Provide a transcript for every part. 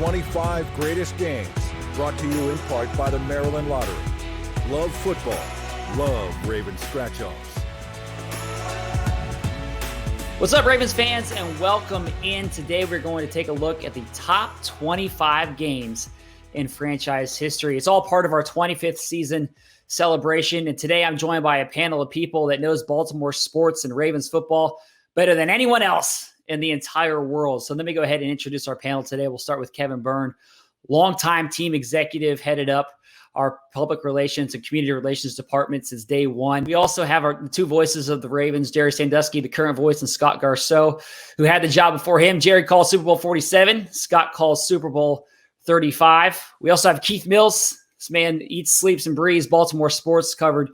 25 greatest games, brought to you in part by the Maryland Lottery. Love football. Love Ravens scratch-offs. What's up, Ravens fans, and welcome in. Today we're going to take a look at the top 25 games in franchise history. It's all part of our 25th season celebration, and today I'm joined by a panel of people that knows Baltimore sports and Ravens football better than anyone else in the entire world. So let me go ahead and introduce our panel today. We'll start with Kevin Byrne, longtime team executive, headed up our public relations and community relations department since day one. We also have our two voices of the Ravens, Jerry Sandusky, the current voice, and Scott Garceau, who had the job before him. Jerry calls Super Bowl 47. Scott calls Super Bowl 35. We also have Keith Mills. This man eats, sleeps, and breathes Baltimore sports, covered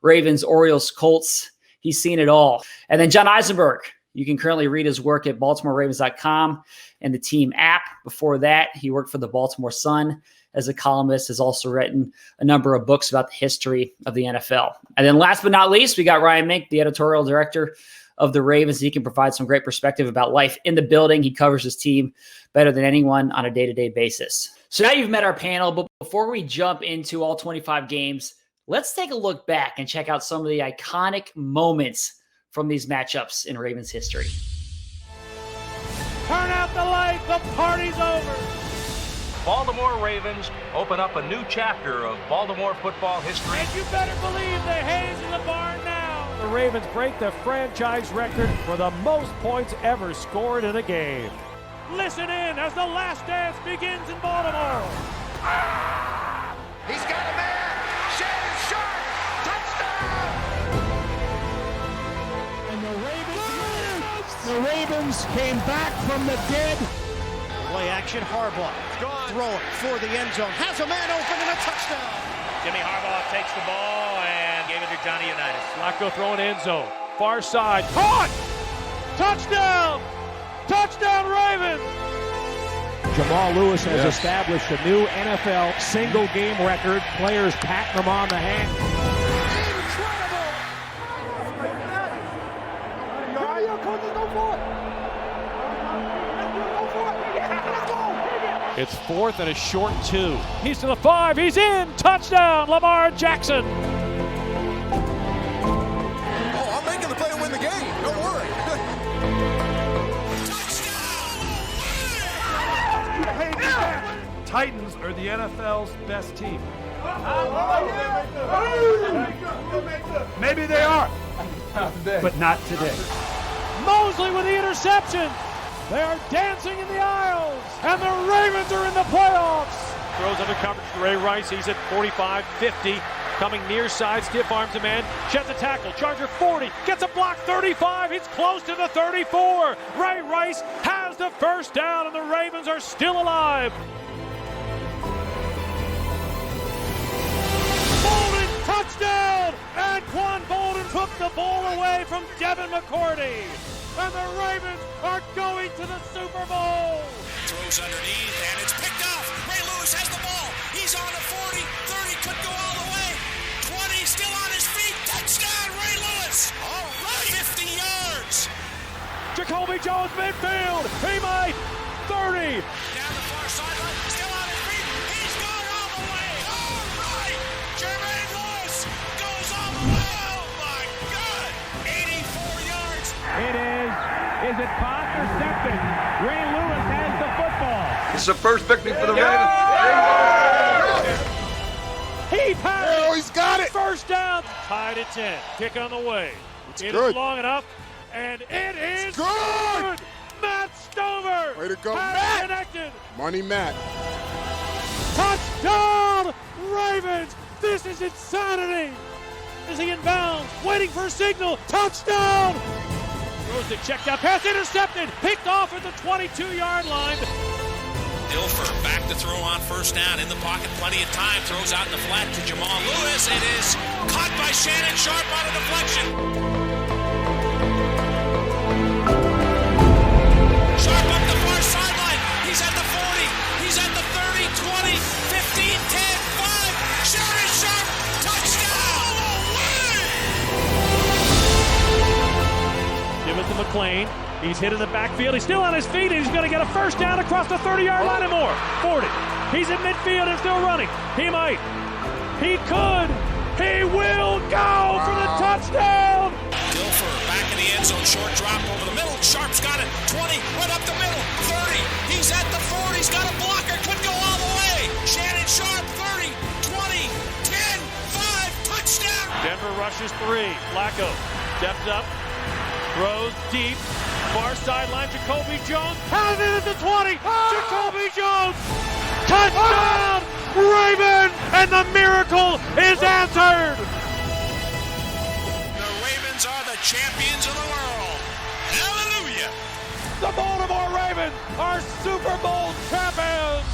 Ravens, Orioles, Colts. He's seen it all. And then John Eisenberg. You can currently read his work at BaltimoreRavens.com and the team app. Before that, he worked for the Baltimore Sun as a columnist, has also written a number of books about the history of the NFL. And then last but not least, we got Ryan Mink, the editorial director of the Ravens. He can provide some great perspective about life in the building. He covers his team better than anyone on a day-to-day basis. So now you've met our panel, but before we jump into all 25 games, let's take a look back and check out some of the iconic moments from these matchups in Ravens history. Turn out the light, the party's over. Baltimore Ravens open up a new chapter of Baltimore football history. And you better believe the hay's in the barn now. The Ravens break the franchise record for the most points ever scored in a game. Listen in as the last dance begins in Baltimore. He's got a man. Shannon Sharp. Touchdown. And the Ravens came back from the dead. Play action, Harbaugh. Throw it for the end zone. Has a man open and a touchdown. Jimmy Harbaugh takes the ball and gave it to Johnny Unitas. Flacco throwing end zone. Far side. Caught! Touchdown! Touchdown Ravens! Jamal Lewis has established a new NFL single game record. Players patting him on the hand. It's fourth and a short 2. He's to the 5. He's in. Touchdown, Lamar Jackson. Oh, I'm making the play to win the game. Don't worry. Titans are the NFL's best team. Maybe they are, but not today. Mosley with the interception. They are dancing in the aisles, and the Ravens are in the playoffs. Throws under coverage to Ray Rice. He's at 45, 50. Coming near side, stiff arm to man. Sheds a tackle. Charger 40. Gets a block 35. He's close to the 34. Ray Rice has the first down, and the Ravens are still alive. Bolden, touchdown! And Quan Bolden took the ball away from Devin McCourty. And the Ravens are going to the Super Bowl. Throws underneath, and it's picked off. Ray Lewis has the ball. He's on the 40, 30, could go all the way. 20, still on his feet. Touchdown, Ray Lewis. All right. 50 yards. Jacoby Jones midfield. He might. 30. Down the far sideline, still on his feet. He's gone all the way. All right. Jermaine Lewis goes all the way. Oh, my God. 84 yards. It is. Is it caught or intercepted? Ray Lewis has the football. It's the first victory for the Ravens. He passed. Oh, he's got it. First down. Tied at 10. Kick on the way. It good. is long enough. And it is good. Matt Stover. Way to go, has Matt. Connected. Money Matt. Touchdown, Ravens. This is insanity. Is he in bounds? Waiting for a signal. Touchdown. Throws it, checked out, pass intercepted, picked off at the 22-yard line. Dilfer back to throw on first down. In the pocket, plenty of time. Throws out in the flat to Jamal Lewis. It is caught by Shannon Sharp on a deflection. Sharp up the far sideline. He's at the 40. He's at the 30, 20, 15, 10, 5. Shannon Sharp, touchdown! Give it to McLean. He's hit in the backfield. He's still on his feet, and he's going to get a first down across the 30-yard line and more. 40. He's in midfield and still running. He might. He could. He will go for the touchdown. Dilfer back in the end zone, short drop over the middle. Sharp's got it. 20, right up the middle. 30. He's at the 40. He's got a blocker. Could go all the way. Shannon Sharp. 30, 20, 10, 5. Touchdown. Denver rushes 3. Flacco steps up, throws deep. Far sideline, Jacoby Jones has it at the 20. Jacoby Jones, touchdown, Ravens, and the miracle is answered. The Ravens are the champions of the world. Hallelujah. The Baltimore Ravens are Super Bowl champions.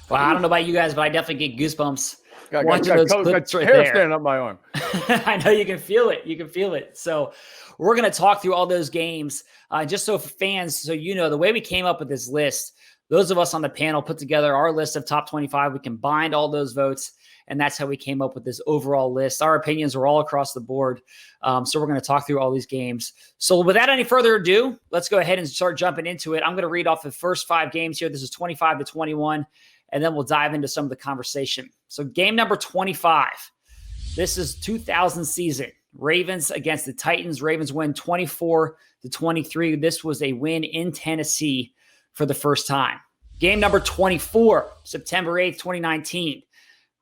Well, I don't know about you guys, but I definitely get goosebumps Got watching those clips right hair there. standing up my arm. I know you can feel it. You can feel it. So we're going to talk through all those games. Just so for fans, so you know, the way we came up with this list, those of us on the panel put together our list of top 25. We combined all those votes, and that's how we came up with this overall list. Our opinions were all across the board. So we're going to talk through all these games. So without any further ado, let's go ahead and start jumping into it. I'm going to read off the first 5 games here. This is 25 to 21, and then we'll dive into some of the conversation. So game number 25. This is 2000 season. Ravens against the Titans. Ravens win 24 to 23. This was a win in Tennessee for the first time. Game number 24, September 8th, 2019.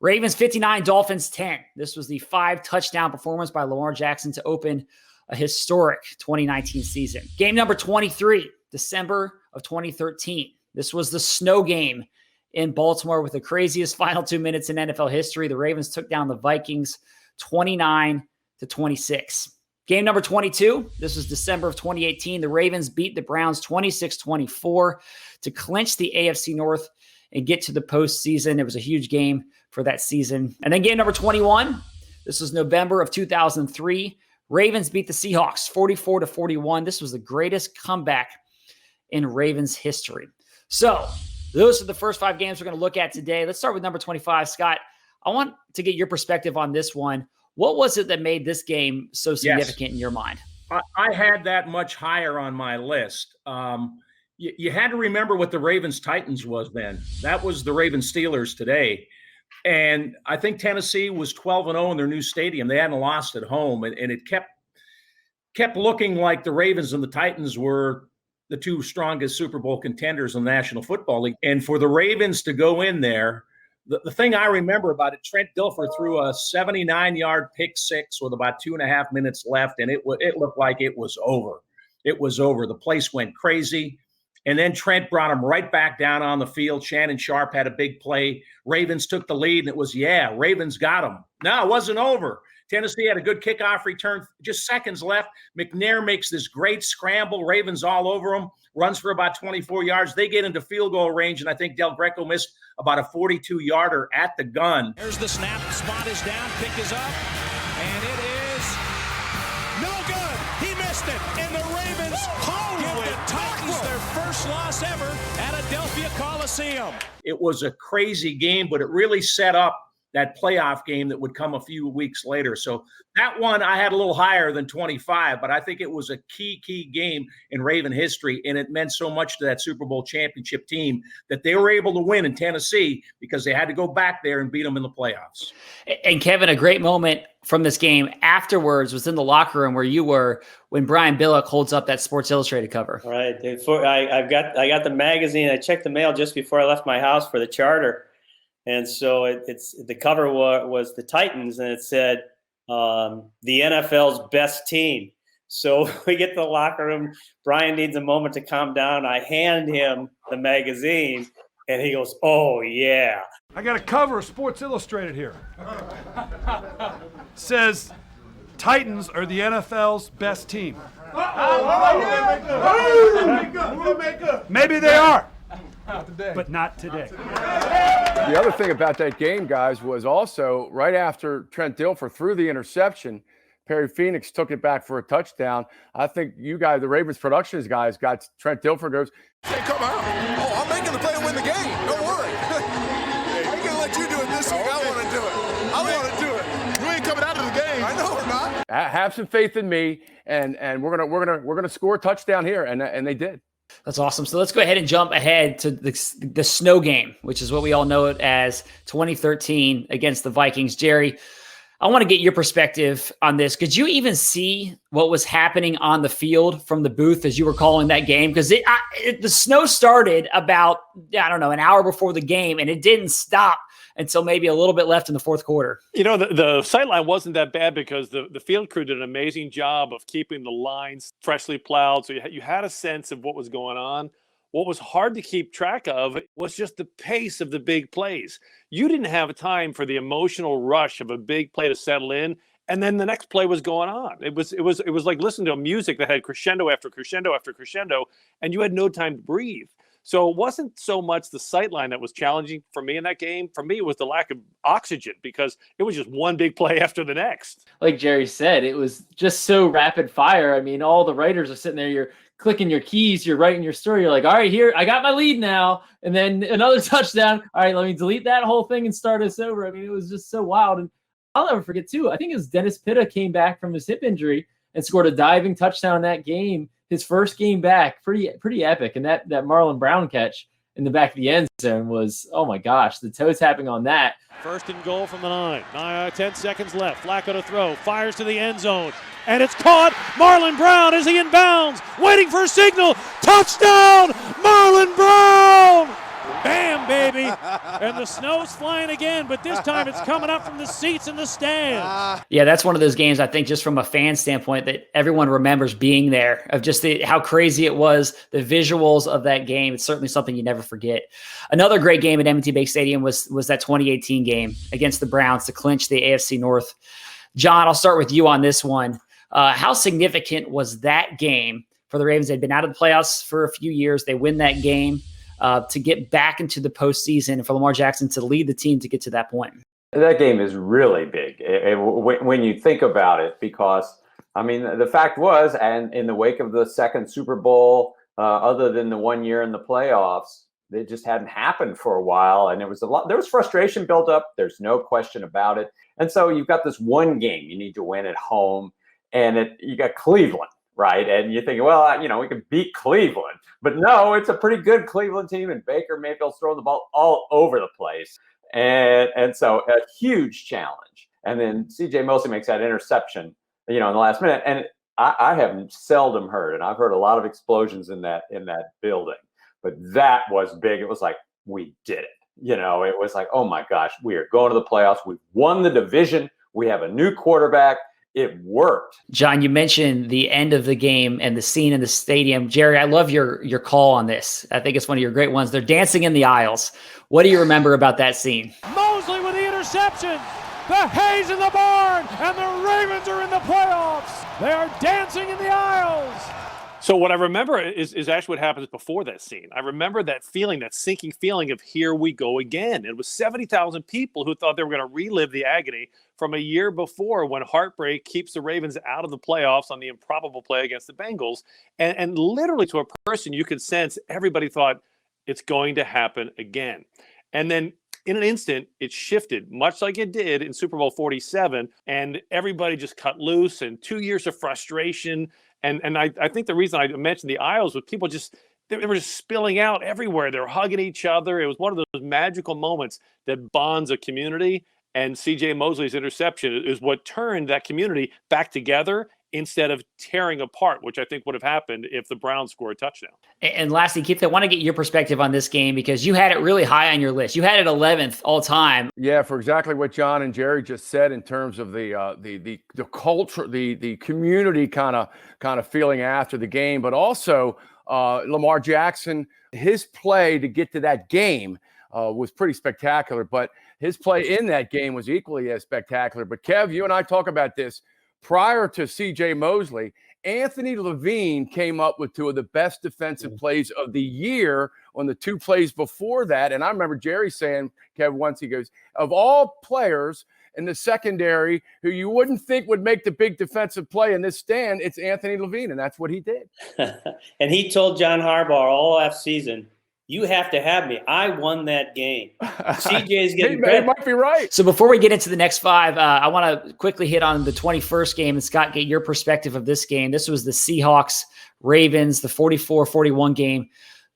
Ravens 59, Dolphins 10. This was the 5-touchdown performance by Lamar Jackson to open a historic 2019 season. Game number 23, December of 2013. This was the snow game in Baltimore with the craziest final 2 minutes in NFL history. The Ravens took down the Vikings 29 to 26. Game number 22. This was December of 2018. The Ravens beat the Browns 26-24 to clinch the AFC North and get to the postseason. It was a huge game for that season. And then game number 21. This was November of 2003. Ravens beat the Seahawks 44 to 41. This was the greatest comeback in Ravens history. So those are the first 5 games we're going to look at today. Let's start with number 25. Scott, I want to get your perspective on this one. What was it that made this game so significant in your mind? I had that much higher on my list. You had to remember what the Ravens-Titans was then. That was the Ravens-Steelers today. And I think Tennessee was 12-0 in their new stadium. They hadn't lost at home. And it kept looking like the Ravens and the Titans were the 2 strongest Super Bowl contenders in the National Football League. And for the Ravens to go in there, the thing I remember about it, Trent Dilfer threw a 79-yard pick six with about 2.5 minutes left, and it looked like it was over. It was over. The place went crazy. And then Trent brought him right back down on the field. Shannon Sharp had a big play. Ravens took the lead, and it was, Ravens got him. No, it wasn't over. Tennessee had a good kickoff return, just seconds left. McNair makes this great scramble. Ravens all over him, runs for about 24 yards. They get into field goal range, and I think Del Greco missed about a 42-yarder at the gun. There's the snap. Spot is down. Pick is up. And it is no good. He missed it. And the Ravens give the Titans their first loss ever at Adelphia Coliseum. It was a crazy game, but it really set up that playoff game that would come a few weeks later. So that one I had a little higher than 25, but I think it was a key game in Raven history, and it meant so much to that Super Bowl championship team that they were able to win in Tennessee because they had to go back there and beat them in the playoffs. And Kevin, a great moment from this game afterwards was in the locker room where you were when Brian Billick holds up that Sports Illustrated cover. Right. I got the magazine. I checked the mail just before I left my house for the charter. And so it's the cover was the Titans, and it said the NFL's best team. So we get to the locker room. Brian needs a moment to calm down. I hand him the magazine, and he goes, "Oh, yeah." I got a cover of Sports Illustrated here. Says, Titans are the NFL's best team. Maybe they are. But not today. The other thing about that game, guys, was also right after Trent Dilfer threw the interception, Perry Phoenix took it back for a touchdown. I think you guys, the Ravens Productions guys, got Trent Dilfer goes, Hey, come on. Oh, I'm making the play to win the game. Don't worry. I'm going to let you do it this week. I want to do it. I want to do it. You ain't coming out of the game. I know we're not. Have some faith in me, and we're gonna score a touchdown here, and they did. That's awesome. So let's go ahead and jump ahead to the snow game, which is what we all know it as 2013 against the Vikings. Jerry, I want to get your perspective on this. Could you even see what was happening on the field from the booth as you were calling that game? Because the snow started about, an hour before the game, and it didn't stop until maybe a little bit left in the fourth quarter. The sideline wasn't that bad because the field crew did an amazing job of keeping the lines freshly plowed. So you had a sense of what was going on. What was hard to keep track of was just the pace of the big plays. You didn't have time for the emotional rush of a big play to settle in, and then the next play was going on. It was like listening to a music that had crescendo after crescendo after crescendo, and you had no time to breathe. So it wasn't so much the sightline that was challenging for me in that game. For me, it was the lack of oxygen because it was just one big play after the next. Like Jerry said, it was just so rapid fire. I mean, all the writers are sitting there, you're clicking your keys, you're writing your story. You're like, all right, here, I got my lead now. And then another touchdown. All right, let me delete that whole thing and start us over. I mean, it was just so wild. And I'll never forget, too, I think it was Dennis Pitta came back from his hip injury and scored a diving touchdown in that game. His first game back, pretty epic. And that Marlon Brown catch in the back of the end zone was, oh my gosh, the toe tapping on that. First and goal from the 9. 10 seconds left. Flacco to throw. Fires to the end zone. And it's caught. Marlon Brown is he in bounds. Waiting for a signal. Touchdown, Marlon Brown! Bam, baby. And the snow's flying again, but this time it's coming up from the seats in the stands. Yeah, that's one of those games, I think, just from a fan standpoint, that everyone remembers being there, of just how crazy it was, the visuals of that game. It's certainly something you never forget. Another great game at M&T Bank Stadium was that 2018 game against the Browns to clinch the AFC North. John, I'll start with you on this one. How significant was that game for the Ravens? They'd been out of the playoffs for a few years. They win that game to get back into the postseason, and for Lamar Jackson to lead the team to get to that point. That game is really big when you think about it, because, I mean, the fact was, and in the wake of the second Super Bowl, other than the 1 year in the playoffs, it just hadn't happened for a while. And there was frustration built up. There's no question about it. And so you've got this one game you need to win at home, and you got Cleveland, right? And you're thinking, well, we can beat Cleveland. But no, it's a pretty good Cleveland team, and Baker Mayfield's throwing the ball all over the place. And so a huge challenge. And then C.J. Mosley makes that interception, in the last minute. And I have seldom heard, and I've heard a lot of explosions in that building. But that was big. It was like, we did it. It was like, oh my gosh, we are going to the playoffs. We've won the division. We have a new quarterback. It worked. John, you mentioned the end of the game and the scene in the stadium. Jerry, I love your call on this. I think it's one of your great ones. They're dancing in the aisles. What do you remember about that scene? Mosley with the interception. The hay's in the barn, and the Ravens are in the playoffs. They are dancing in the aisles. So what I remember is actually what happens before that scene. I remember that feeling, that sinking feeling of here we go again. It was 70,000 people who thought they were going to relive the agony from a year before, when heartbreak keeps the Ravens out of the playoffs on the improbable play against the Bengals. And literally, to a person, you could sense everybody thought it's going to happen again. And then in an instant, it shifted, much like it did in Super Bowl 47, and everybody just cut loose, and 2 years of frustration. And I think the reason I mentioned the aisles was people they were just spilling out everywhere. They were hugging each other. It was one of those magical moments that bonds a community. And C.J. Mosley's interception is what turned that community back together instead of tearing apart, which I think would have happened if the Browns scored a touchdown. And lastly, Keith, I want to get your perspective on this game, because you had it really high on your list. You had it 11th all time. Yeah, for exactly what John and Jerry just said in terms of the culture, the community kind of feeling after the game, but also Lamar Jackson, his play to get to that game was pretty spectacular, but his play in that game was equally as spectacular. But Kev, you and I talk about this. Prior to C.J. Mosley, Anthony Levine came up with two of the best defensive plays of the year on the two plays before that. And I remember Jerry saying, Kev, once, he goes, of all players in the secondary who you wouldn't think would make the big defensive play in this stand, it's Anthony Levine. And that's what he did. And he told John Harbaugh all off season, You have to have me. I won that game. CJ's getting He might be right. So before we get into the next five, I want to quickly hit on the 21st game. And Scott, get your perspective of this game. This was the Seahawks-Ravens, the 44-41 game.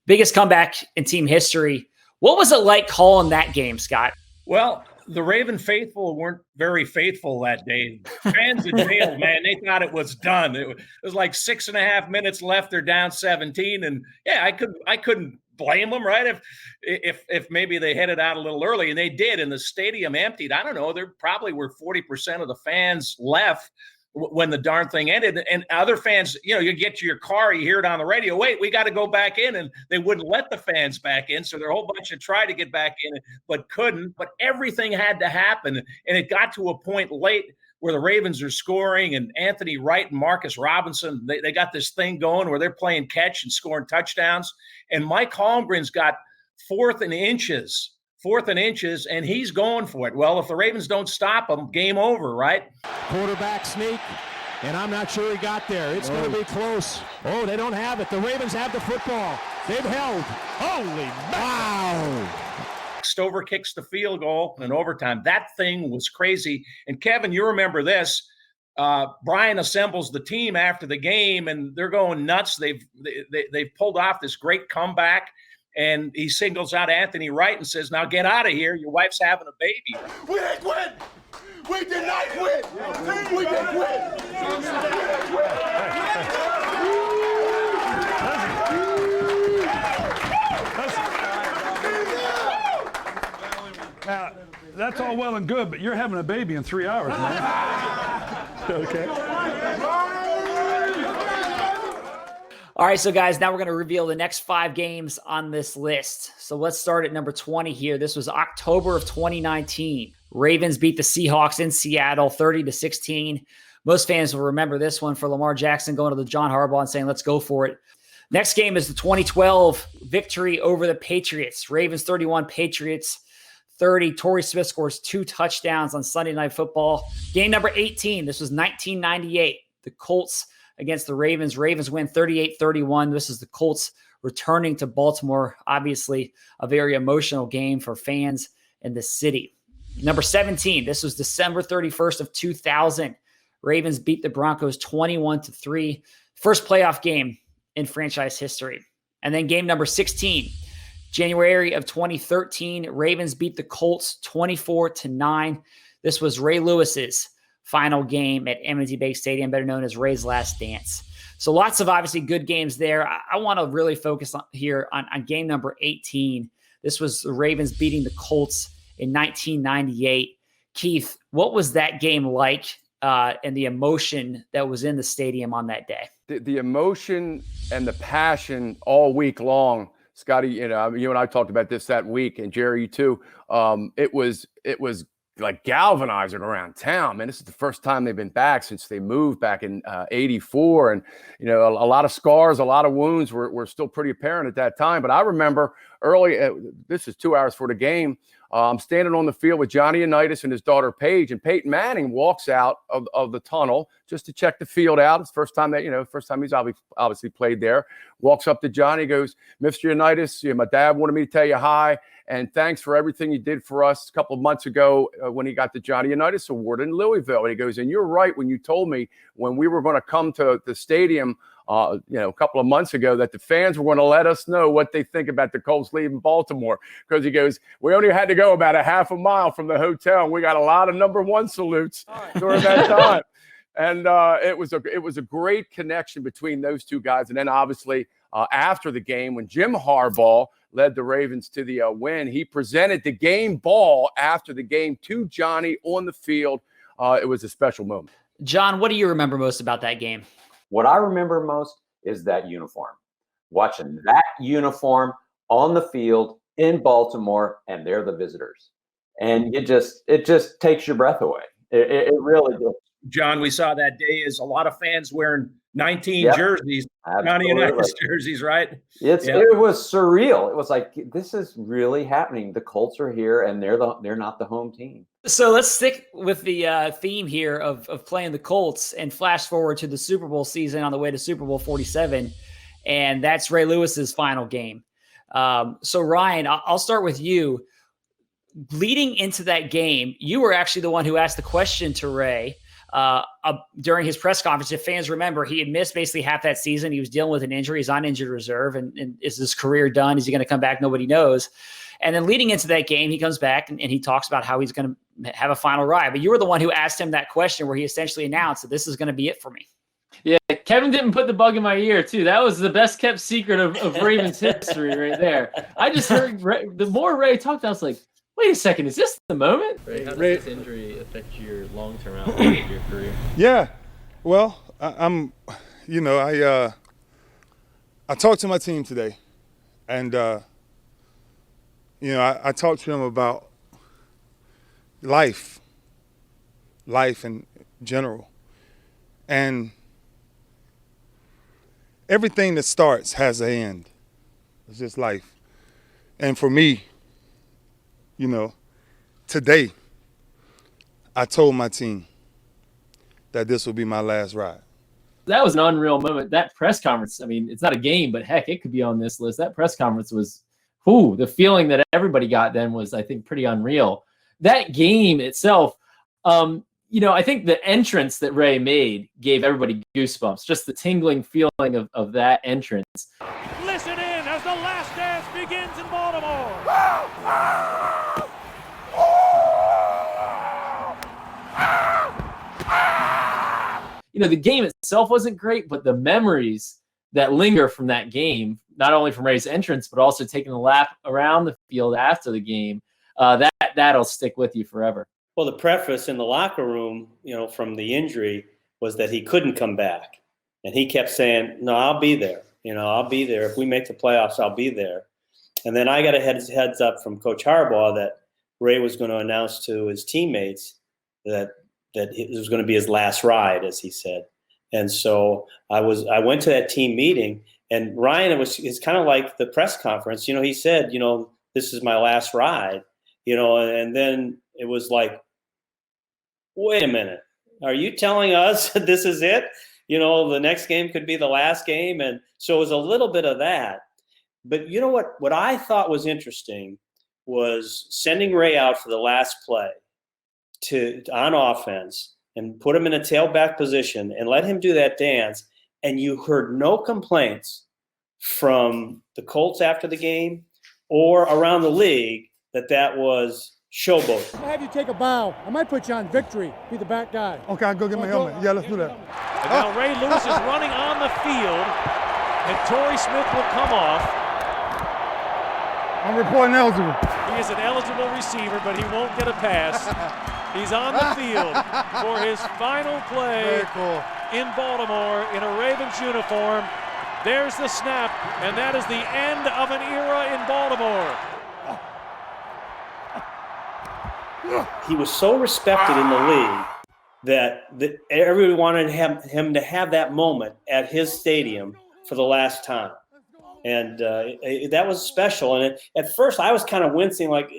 Biggest comeback in team history. What was it like calling that game, Scott? Well, the Raven faithful weren't very faithful that day. Fans in jail, man, they thought it was done. It was like 6.5 minutes left. They're down 17. And yeah, I couldn't blame them, right? If maybe they headed out a little early, and they did, and the stadium emptied. I don't know. There probably were 40% of the fans left when the darn thing ended. And other fans, you get to your car, you hear it on the radio, wait, we got to go back in. And they wouldn't let the fans back in. So there were a whole bunch of tried to get back in, but couldn't. But everything had to happen. And it got to a point late where the Ravens are scoring, and Anthony Wright and Marcus Robinson, they got this thing going where they're playing catch and scoring touchdowns. And Mike Holmgren's got fourth and inches, and he's going for it. Well, if the Ravens don't stop him, game over, right? Quarterback sneak, and I'm not sure he got there. It's going to be close. Oh, they don't have it. The Ravens have the football. They've held. Holy wow. Stover kicks the field goal in overtime. That thing was crazy. And Kevin, you remember this. Brian assembles the team after the game, and they're going nuts. They've pulled off this great comeback, and he singles out Anthony Wright and says, "Now get out of here. Your wife's having a baby." We didn't win. We did not win. We didn't win. Now, that's all well and good, but you're having a baby in 3 hours, man. Okay. All right, so guys, now we're going to reveal the next 5 games on this list. So let's start at number 20 here. This was October of 2019. Ravens beat the Seahawks in Seattle 30-16. Most fans will remember this one for Lamar Jackson going to the John Harbaugh and saying, let's go for it. Next game is the 2012 victory over the Patriots. Ravens 31, Patriots 30. Torrey Smith scores 2 touchdowns on Sunday Night Football. Game number 18. This was 1998. The Colts against the Ravens. Ravens win 38-31. This is the Colts returning to Baltimore. Obviously, a very emotional game for fans in the city. Number 17. This was December 31st of 2000. Ravens beat the Broncos 21-3. First playoff game in franchise history. And then game number 16. January of 2013, Ravens beat the Colts 24-9. This was Ray Lewis's final game at M&T Bank Stadium, better known as Ray's Last Dance. So lots of obviously good games there. I want to really focus on game number 18. This was the Ravens beating the Colts in 1998. Keith, what was that game like and the emotion that was in the stadium on that day? The emotion and the passion all week long. Scotty, you and I talked about this that week, and Jerry, you too. It was like galvanizing around town, man. This is the first time they've been back since they moved back in '84, and a lot of scars, a lot of wounds were still pretty apparent at that time. But I remember early. This is 2 hours for the game. I'm standing on the field with Johnny Unitas and his daughter Paige, and Peyton Manning walks out of the tunnel just to check the field out. It's the first time he's obviously played there. Walks up to Johnny, goes, "Mr. Unitas, my dad wanted me to tell you hi, and thanks for everything you did for us a couple of months ago when he got the Johnny Unitas Award in Louisville." And he goes, "And you're right when you told me when we were going to come to the stadium a couple of months ago that the fans were going to let us know what they think about the Colts leaving Baltimore." Because he goes, "We only had to go about a half a mile from the hotel, and we got a lot of number 1 salutes during that time." And it was a great connection between those two guys. And then obviously after the game, when Jim Harbaugh led the Ravens to the win, he presented the game ball after the game to Johnny on the field. It was a special moment. John, what do you remember most about that game? What I remember most is that uniform. Watching that uniform on the field in Baltimore, and they're the visitors. And it just takes your breath away. It really does. John, we saw that day is a lot of fans wearing 19 jerseys, Johnny Unitas jerseys, right? It was surreal. It was like, this is really happening. The Colts are here, and they're not the home team. So let's stick with the theme here of playing the Colts and flash forward to the Super Bowl season on the way to Super Bowl 47. And that's Ray Lewis's final game. So Ryan, I'll start with you. Leading into that game, you were actually the one who asked the question to Ray during his press conference. If fans remember, he had missed basically half that season. He was dealing with an injury. He's on injured reserve. And is his career done? Is he going to come back? Nobody knows. And then leading into that game, he comes back and he talks about how he's going to have a final ride. But you were the one who asked him that question where he essentially announced that this is going to be it for me. Yeah, Kevin didn't put the bug in my ear, too. That was the best kept secret of Ravens history right there. I just heard the more Ray talked, I was like, wait a second, is this the moment? Ray, how does this injury affect your long-term outlook of your career? Yeah, well, I talked to my team today, and I talked to them about life in general, and everything that starts has an end. It's just life, and for me, today, I told my team that this will be my last ride. That was an unreal moment. That press conference, I mean, it's not a game, but heck, it could be on this list. That press conference was, the feeling that everybody got then was, I think, pretty unreal. That game itself, I think the entrance that Ray made gave everybody goosebumps, just the tingling feeling of that entrance. Listen in as the last dance begins in Baltimore. The game itself wasn't great, but the memories that linger from that game, not only from Ray's entrance, but also taking a lap around the field after the game, that'll stick with you forever. Well, the preface in the locker room, from the injury was that he couldn't come back. And he kept saying, no, I'll be there. I'll be there. If we make the playoffs, I'll be there. And then I got a heads up from Coach Harbaugh that Ray was going to announce to his teammates that it was going to be his last ride, as he said. And so I went to that team meeting, and Ryan, it's kind of like the press conference. He said, this is my last ride, and then it was like, wait a minute, are you telling us this is it? The next game could be the last game. And so it was a little bit of that. But what I thought was interesting was sending Ray out for the last play on offense and put him in a tailback position and let him do that dance. And you heard no complaints from the Colts after the game or around the league that was showboat. I'll have you take a bow. I might put you on victory. Be the back guy. Okay, I'll go get my helmet. Yeah, let's do that. And now Ray Lewis is running on the field, and Torrey Smith will come off. I'm reporting eligible. He is an eligible receiver, but he won't get a pass. He's on the field for his final play in Baltimore in a Ravens uniform. There's the snap, and that is the end of an era in Baltimore. He was so respected in the league that everyone wanted him to have that moment at his stadium for the last time. And that was special. And at first I was kind of wincing, like,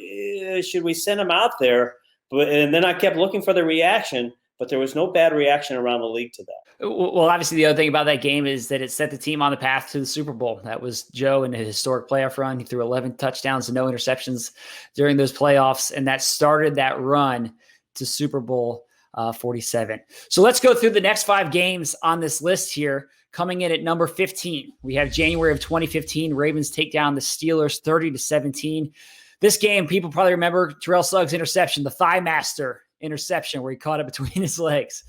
should we send him out there? And then I kept looking for the reaction, but there was no bad reaction around the league to that. Well, obviously the other thing about that game is that it set the team on the path to the Super Bowl. That was Joe in a historic playoff run. He threw 11 touchdowns and no interceptions during those playoffs, and that started that run to Super Bowl 47. So let's go through the next 5 games on this list here. Coming in at number 15, we have January of 2015. Ravens take down the Steelers 30-17. This game, people probably remember Terrell Suggs' interception, the Thigh Master interception where he caught it between his legs.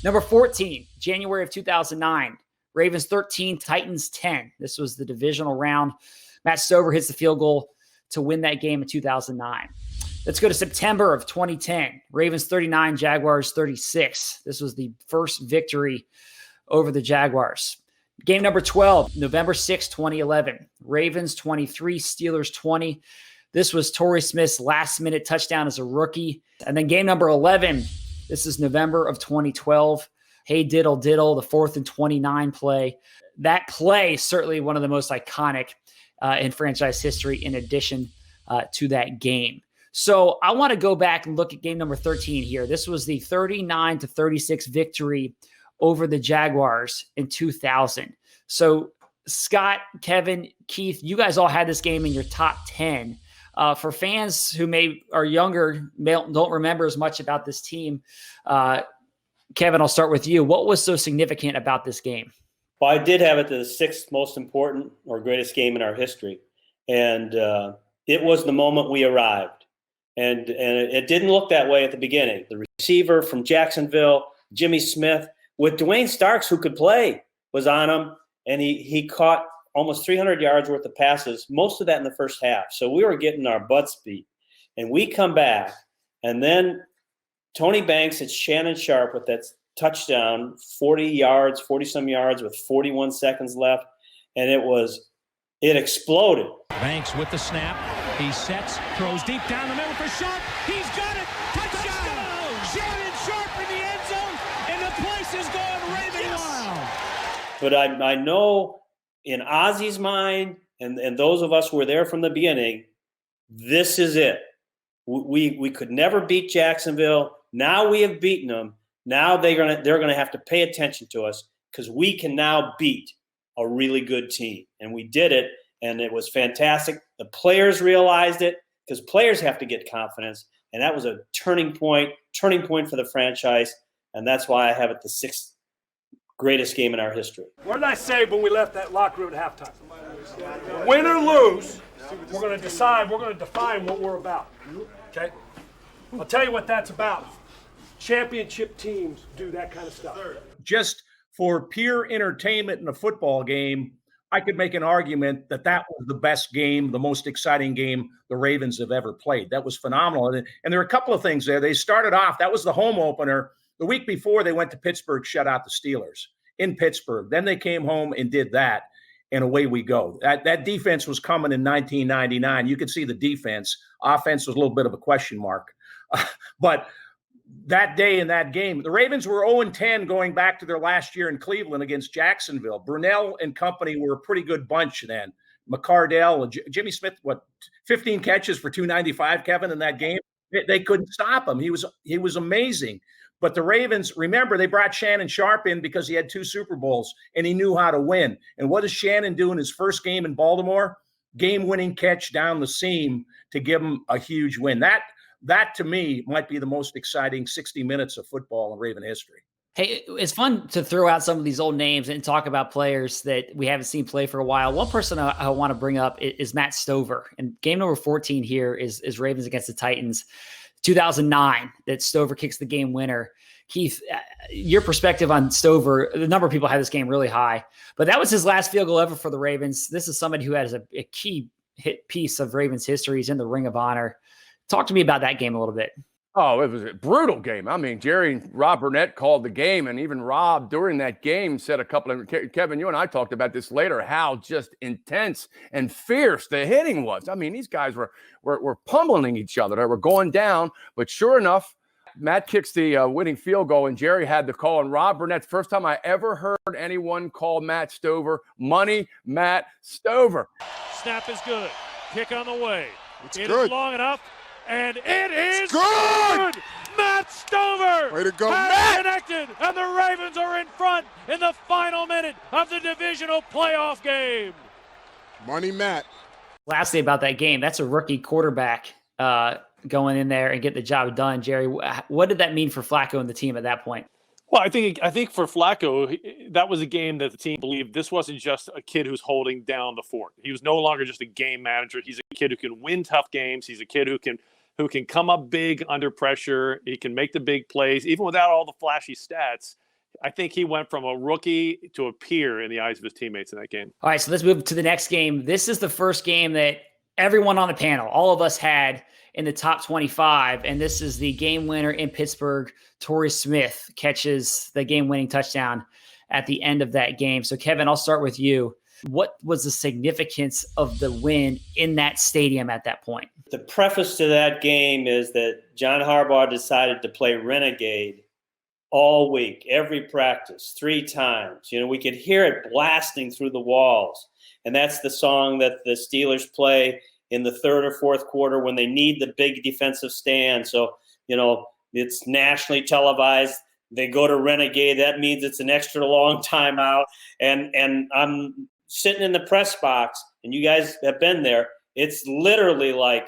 Number 14, January of 2009, Ravens 13, Titans 10. This was the divisional round. Matt Stover hits the field goal to win that game in 2009. Let's go to September of 2010, Ravens 39, Jaguars 36. This was the first victory over the Jaguars. Game number 12, November 6, 2011, Ravens 23, Steelers 20. This was Torrey Smith's last-minute touchdown as a rookie. And then game number 11, this is November of 2012. Hey, diddle, diddle, the 4th and 29 play. That play, certainly one of the most iconic in franchise history in addition to that game. So I want to go back and look at game number 13 here. This was the 39-36 victory over the Jaguars in 2000. So Scott, Kevin, Keith, you guys all had this game in your top 10. For fans who are younger, don't remember as much about this team, Kevin, I'll start with you. What was so significant about this game? Well, I did have it the sixth most important or greatest game in our history. And it was the moment we arrived. And it didn't look that way at the beginning. The receiver from Jacksonville, Jimmy Smith, with Dwayne Starks, who could play, was on him. And he caught almost 300 yards worth of passes, most of that in the first half. So we were getting our butts beat. And we come back, and then Tony Banks hits Shannon Sharp with that touchdown, 40-some yards with 41 seconds left. And it exploded. Banks with the snap. He sets, throws deep down the middle for Sharp. He's got it. Touchdown! Shannon Sharp in the end zone, and the place is going Raven wild. But I know in Ozzy's mind and those of us who were there from the beginning, this is it. We could never beat Jacksonville. Now we have beaten them. Now they're gonna have to pay attention to us because we can now beat a really good team. And we did it, and it was fantastic. The players realized it because players have to get confidence. And that was a turning point for the franchise. And that's why I have it the sixth greatest game in our history. What did I say when we left that locker room at halftime? Win or lose, we're going to define what we're about. Okay? I'll tell you what that's about. Championship teams do that kind of stuff. Just for pure entertainment in a football game, I could make an argument that was the best game, the most exciting game the Ravens have ever played. That was phenomenal. And there are a couple of things there. They started off, that was the home opener. The week before, they went to Pittsburgh, shut out the Steelers in Pittsburgh. Then they came home and did that, and away we go. That defense was coming in 1999. You could see the defense. Offense was a little bit of a question mark. But that day in that game, the Ravens were 0-10 going back to their last year in Cleveland against Jacksonville. Brunell and company were a pretty good bunch then. McCardell, Jimmy Smith, 15 catches for 295, Kevin, in that game. They couldn't stop him. He was amazing. But the Ravens, remember, they brought Shannon Sharp in because he had 2 Super Bowls and he knew how to win. And what does Shannon do in his first game in Baltimore? Game-winning catch down the seam to give him a huge win. That to me might be the most exciting 60 minutes of football in Raven history. Hey, it's fun to throw out some of these old names and talk about players that we haven't seen play for a while. One person I want to bring up is Matt Stover. And game number 14 here is Ravens against the Titans. 2009 that Stover kicks the game winner. Keith, your perspective on Stover, the number of people had this game really high, but that was his last field goal ever for the Ravens. This is somebody who has a key hit piece of Ravens history. He's in the Ring of Honor. Talk to me about that game a little bit. Oh, it was a brutal game. I mean, Jerry and Rob Burnett called the game, and even Rob during that game said a couple of – Kevin, you and I talked about this later, how just intense and fierce the hitting was. I mean, these guys were pummeling each other. They were going down, but sure enough, Matt kicks the winning field goal, and Jerry had the call. And Rob Burnett, first time I ever heard anyone call Matt Stover, Money Matt Stover. Snap is good. Kick on the way. It's it good. Is long enough. And it is good! Matt Stover Way to go, has Matt! Connected, and the Ravens are in front in the final minute of the divisional playoff game. Money Matt. Lastly about that game, that's a rookie quarterback going in there and get the job done. Jerry, what did that mean for Flacco and the team at that point? Well, I think for Flacco, that was a game that the team believed this wasn't just a kid who's holding down the fort. He was no longer just a game manager. He's a kid who can win tough games. He's a kid who can come up big under pressure. He can make the big plays, even without all the flashy stats. I think he went from a rookie to a peer in the eyes of his teammates in that game. All right, so let's move to the next game. This is the first game that everyone on the panel, all of us had in the top 25, and this is the game winner in Pittsburgh. Torrey Smith catches the game-winning touchdown at the end of that game. So, Kevin, I'll start with you. What was the significance of the win in that stadium at that point? The preface to that game is that John Harbaugh decided to play Renegade all week, every practice, 3 times. You know, we could hear it blasting through the walls. And that's the song that the Steelers play in the 3rd or 4th quarter when they need the big defensive stand. So, you know, it's nationally televised. They go to Renegade. That means it's an extra long timeout. And I'm sitting in the press box, and you guys have been there, it's literally like,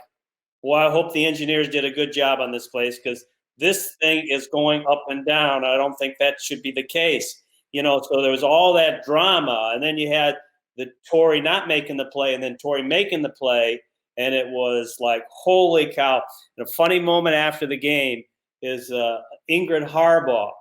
well, I hope the engineers did a good job on this place, because this thing is going up and down. I don't think that should be the case. So there was all that drama, and then you had the Torrey not making the play, and then Torrey making the play, and it was like, holy cow. And a funny moment after the game is Ingrid Harbaugh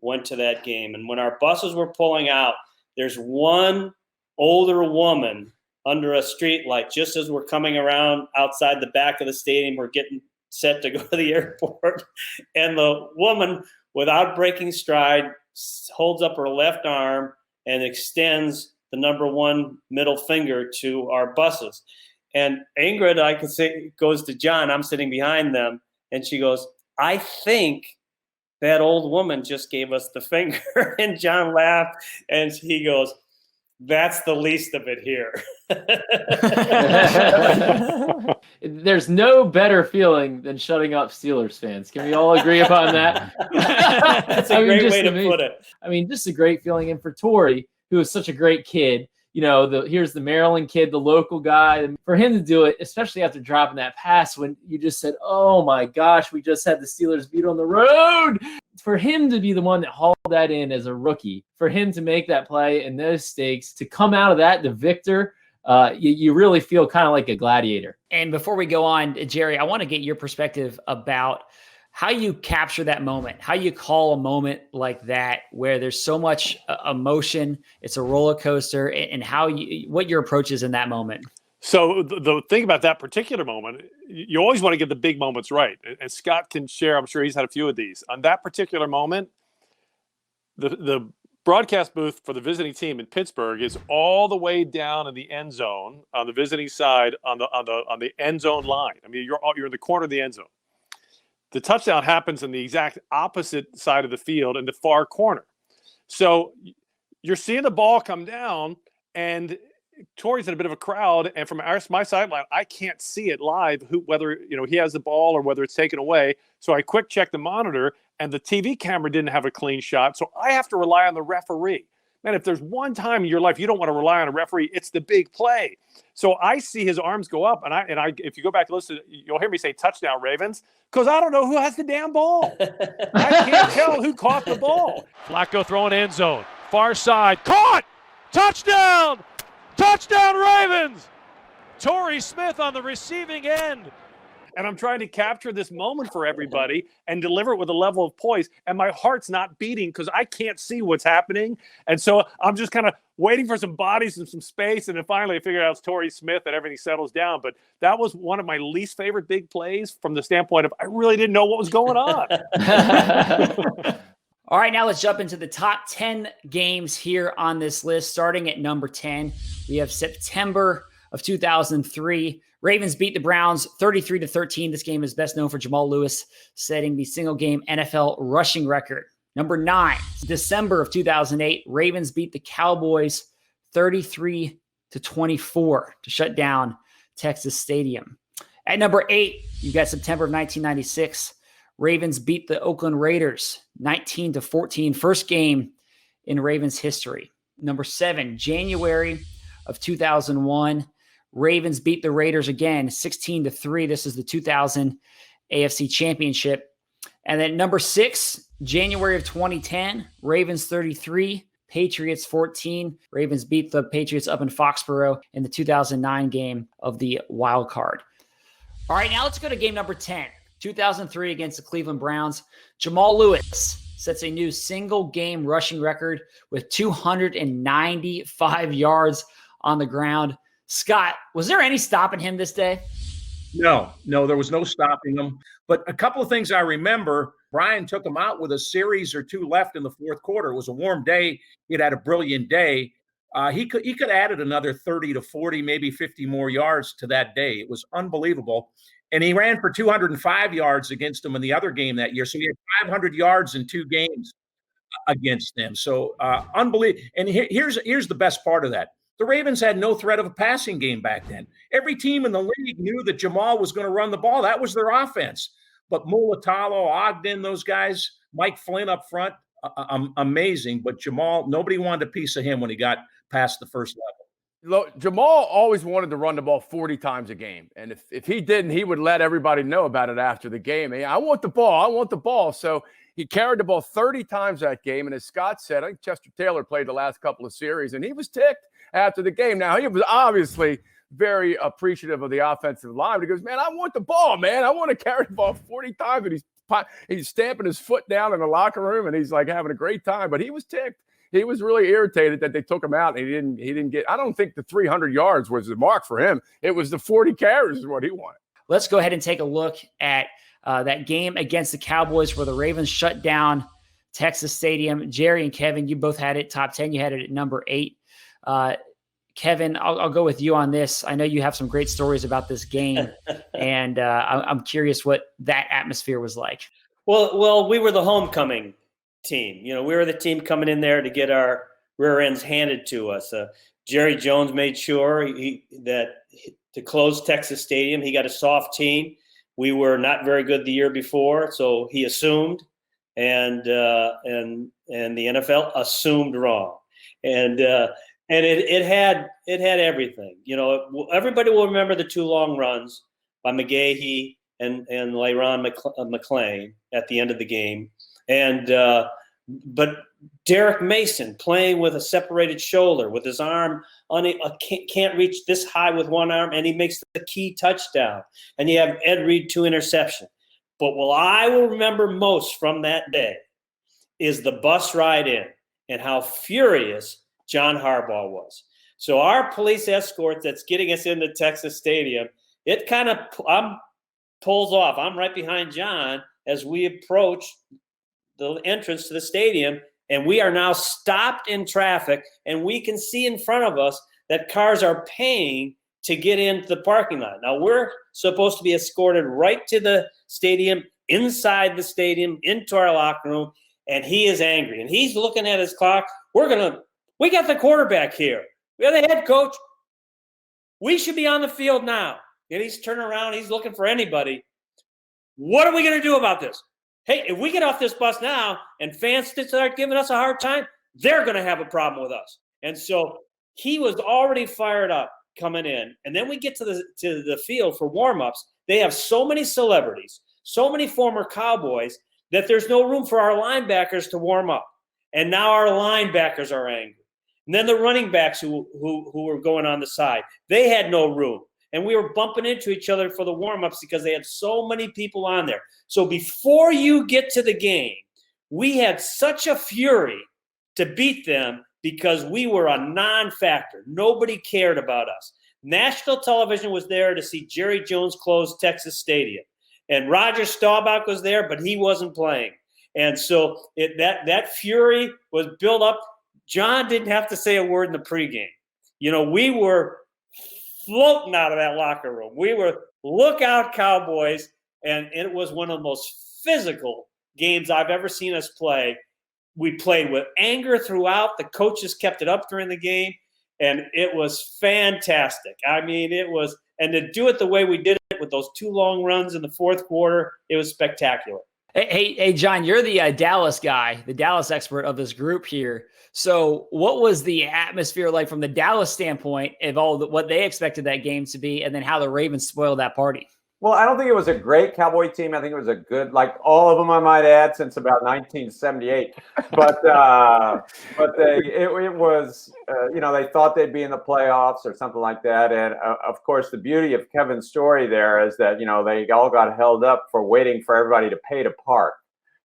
went to that game, and when our buses were pulling out, there's one older woman under a street light just as we're coming around outside the back of the stadium. We're getting set to go to the airport, and the woman, without breaking stride, holds up her left arm and extends the number 1 middle finger to our buses. And Ingrid, I could say, goes to John. I'm sitting behind them, and she goes, I think that old woman just gave us the finger. And John laughed, and he goes, that's the least of it here. There's no better feeling than shutting up Steelers fans. Can we all agree upon that? That's a great way to put it. I mean, just a great feeling. And for Torrey, who is such a great kid, here's the Maryland kid, the local guy, and for him to do it, especially after dropping that pass when you just said, oh my gosh, we just had the Steelers beat on the road. For him to be the one that hauled that in as a rookie, for him to make that play and those stakes, to come out of that the victor, you really feel kind of like a gladiator. And before we go on, Jerry, I want to get your perspective about how you capture that moment, how you call a moment like that where there's so much emotion, it's a roller coaster, and what your approach is in that moment. So the thing about that particular moment, you always want to get the big moments right. And Scott can share, I'm sure he's had a few of these. On that particular moment, the broadcast booth for the visiting team in Pittsburgh is all the way down in the end zone on the visiting side on the end zone line. I mean, you're in the corner of the end zone. The touchdown happens in the exact opposite side of the field in the far corner. So you're seeing the ball come down, and Torrey's in a bit of a crowd, and from my sideline, I can't see it live, whether he has the ball or whether it's taken away. So I quick check the monitor, and the TV camera didn't have a clean shot, so I have to rely on the referee. Man, if there's one time in your life you don't want to rely on a referee, it's the big play. So I see his arms go up, and I if you go back and listen, you'll hear me say touchdown Ravens, because I don't know who has the damn ball. I can't tell who caught the ball. Flacco throwing end zone, far side, caught, touchdown. Touchdown, Ravens! Torrey Smith on the receiving end. And I'm trying to capture this moment for everybody and deliver it with a level of poise. And my heart's not beating because I can't see what's happening. And so I'm just kind of waiting for some bodies and some space. And then finally I figured out it's Torrey Smith and everything settles down. But that was one of my least favorite big plays from the standpoint of I really didn't know what was going on. All right, now let's jump into the top 10 games here on this list. Starting at number 10, we have September of 2003. Ravens beat the Browns 33-13. This game is best known for Jamal Lewis setting the single-game NFL rushing record. Number 9, December of 2008. Ravens beat the Cowboys 33-24 to shut down Texas Stadium. At number 8, you got September of 1996. Ravens beat the Oakland Raiders 19-14, first game in Ravens history. Number 7, January of 2001. Ravens beat the Raiders again 16-3. This is the 2000 AFC Championship. And then number 6, January of 2010, Ravens 33, Patriots 14. Ravens beat the Patriots up in Foxborough in the 2009 game of the wild card. All right, now let's go to game number 10. 2003 against the Cleveland Browns. Jamal Lewis sets a new single-game rushing record with 295 yards on the ground. Scott, was there any stopping him this day? No, there was no stopping him. But a couple of things I remember, Brian took him out with a series or two left in the fourth quarter. It was a warm day. He'd had a brilliant day. He could have added another 30 to 40, maybe 50 more yards to that day. It was unbelievable. And he ran for 205 yards against them in the other game that year. So he had 500 yards in 2 games against them. So unbelievable. And here's the best part of that. The Ravens had no threat of a passing game back then. Every team in the league knew that Jamal was going to run the ball. That was their offense. But Mulatalo, Ogden, those guys, Mike Flynn up front, amazing. But Jamal, nobody wanted a piece of him when he got past the first level. Look, Jamal always wanted to run the ball 40 times a game. And if he didn't, he would let everybody know about it after the game. Hey, I want the ball. I want the ball. So he carried the ball 30 times that game. And as Scott said, I think Chester Taylor played the last couple of series, and he was ticked after the game. Now, he was obviously very appreciative of the offensive line. He goes, man, I want the ball, man. I want to carry the ball 40 times. And he's stamping his foot down in the locker room, and he's like having a great time. But he was ticked. He was really irritated that they took him out, and he didn't get. I don't think the 300 yards was the mark for him. It was the 40 carries is what he wanted. Let's go ahead and take a look at that game against the Cowboys where the Ravens shut down Texas Stadium. Jerry and Kevin, you both had it top 10. You had it at number 8. Kevin, I'll go with you on this. I know you have some great stories about this game, and I'm curious what that atmosphere was like. Well, we were the homecoming team. You know, we were the team coming in there to get our rear ends handed to us. Jerry Jones made sure that to close Texas Stadium, he got a soft team. We were not very good the year before, so he assumed, and the NFL assumed wrong, and it had everything. You know, everybody will remember the 2 long runs by McGahee and Le'Ron McClain at the end of the game. But Derek Mason playing with a separated shoulder, with his arm can't reach this high with one arm, and he makes the key touchdown. And you have Ed Reed 2 interceptions. But what I will remember most from that day is the bus ride in and how furious John Harbaugh was. So our police escort that's getting us into Texas Stadium, it kind of pulls off. I'm right behind John as we approach the entrance to the stadium, and we are now stopped in traffic, and we can see in front of us that cars are paying to get into the parking lot. Now, we're supposed to be escorted right to the stadium, inside the stadium, into our locker room, and he is angry. And he's looking at his clock. We got the quarterback here. We have the head coach. We should be on the field now. And he's turning around. He's looking for anybody. What are we going to do about this? Hey, if we get off this bus now and fans start giving us a hard time, they're going to have a problem with us. And so he was already fired up coming in. And then we get to the field for warm-ups. They have so many celebrities, so many former Cowboys, that there's no room for our linebackers to warm up. And now our linebackers are angry. And then the running backs who were going on the side, they had no room. And we were bumping into each other for the warm-ups because they had so many people on there. So before you get to the game, we had such a fury to beat them because we were a non-factor. Nobody cared about us. National television was there to see Jerry Jones close Texas Stadium. And Roger Staubach was there, but he wasn't playing. And so that fury was built up. John didn't have to say a word in the pregame. You know, we were floating out of that locker room. We were look out Cowboys, and it was one of the most physical games I've ever seen us play. We played with anger throughout. The coaches kept it up during the game, and it was fantastic. I mean, it was – and to do it the way we did it with those 2 long runs in the fourth quarter, it was spectacular. Hey, John, you're the Dallas guy, the Dallas expert of this group here. So what was the atmosphere like from the Dallas standpoint of what they expected that game to be, and then how the Ravens spoiled that party? Well, I don't think it was a great Cowboy team. I think it was a good, like all of them, I might add, since about 1978. But it was, they thought they'd be in the playoffs or something like that. And of course, the beauty of Kevin's story there is that, they all got held up for waiting for everybody to pay to park.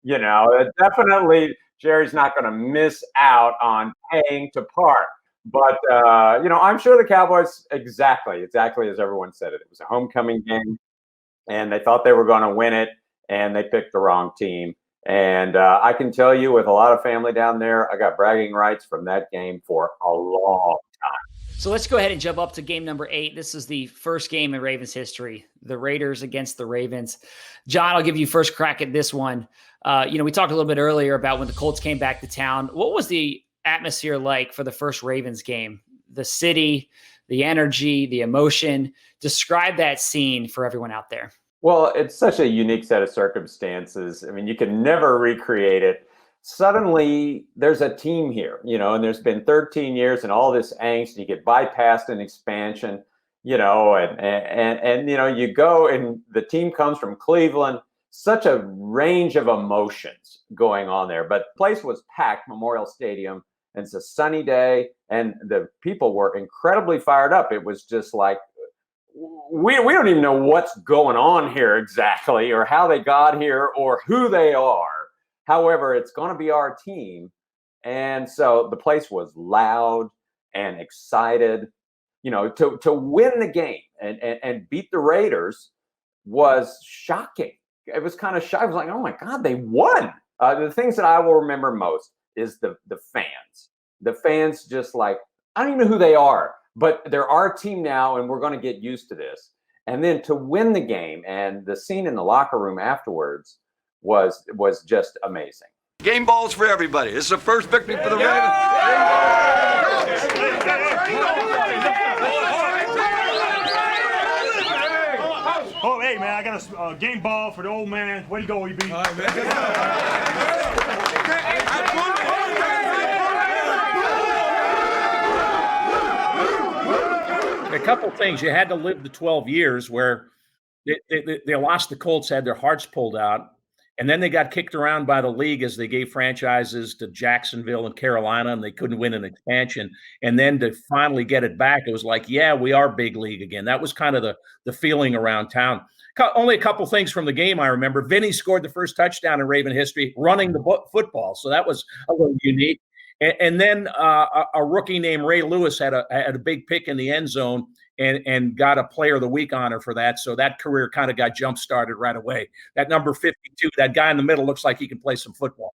Definitely Jerry's not going to miss out on paying to park. But, I'm sure the Cowboys, exactly as everyone said it. It was a homecoming game. And they thought they were going to win it, and they picked the wrong team. And I can tell you, with a lot of family down there, I got bragging rights from that game for a long time. So let's go ahead and jump up to game number 8. This is the first game in Ravens history, the Raiders against the Ravens. John, I'll give you first crack at this one. We talked a little bit earlier about when the Colts came back to town. What was the atmosphere like for the first Ravens game? The city, the energy, the emotion. Describe that scene for everyone out there. Well, it's such a unique set of circumstances. I mean, you can never recreate it. suddenly there's a team here, and there's been 13 years and all this angst, and you get bypassed in expansion, and you go and the team comes from Cleveland, such a range of emotions going on there. But the place was packed, Memorial Stadium, and it's a sunny day, and the people were incredibly fired up. It was just like, we don't even know what's going on here exactly, or how they got here, or who they are. However, it's going to be our team. And so the place was loud and excited. To win the game and beat the Raiders was shocking. It was kind of shocking. I was like, oh my God, they won. The things that I will remember most is the fans. The fans just like, I don't even know who they are, but they're our team now, and we're going to get used to this. And then to win the game, and the scene in the locker room afterwards was just amazing. Game balls for everybody. This is the first victory for the Ravens. Oh, hey, man, I got a game ball for the old man. Way to go, EB. All right, man. A couple of things. You had to live the 12 years where they lost. The Colts had their hearts pulled out, and then they got kicked around by the league as they gave franchises to Jacksonville and Carolina, and they couldn't win an expansion. And then to finally get it back, it was like, yeah, we are big league again. That was kind of the feeling around town. Only a couple things from the game I remember. Vinny scored the first touchdown in Raven history running the football, so that was a little unique. And then a rookie named Ray Lewis had a big pick in the end zone and got a Player of the Week honor for that. So that career kind of got jump-started right away. That number 52, that guy in the middle looks like he can play some football.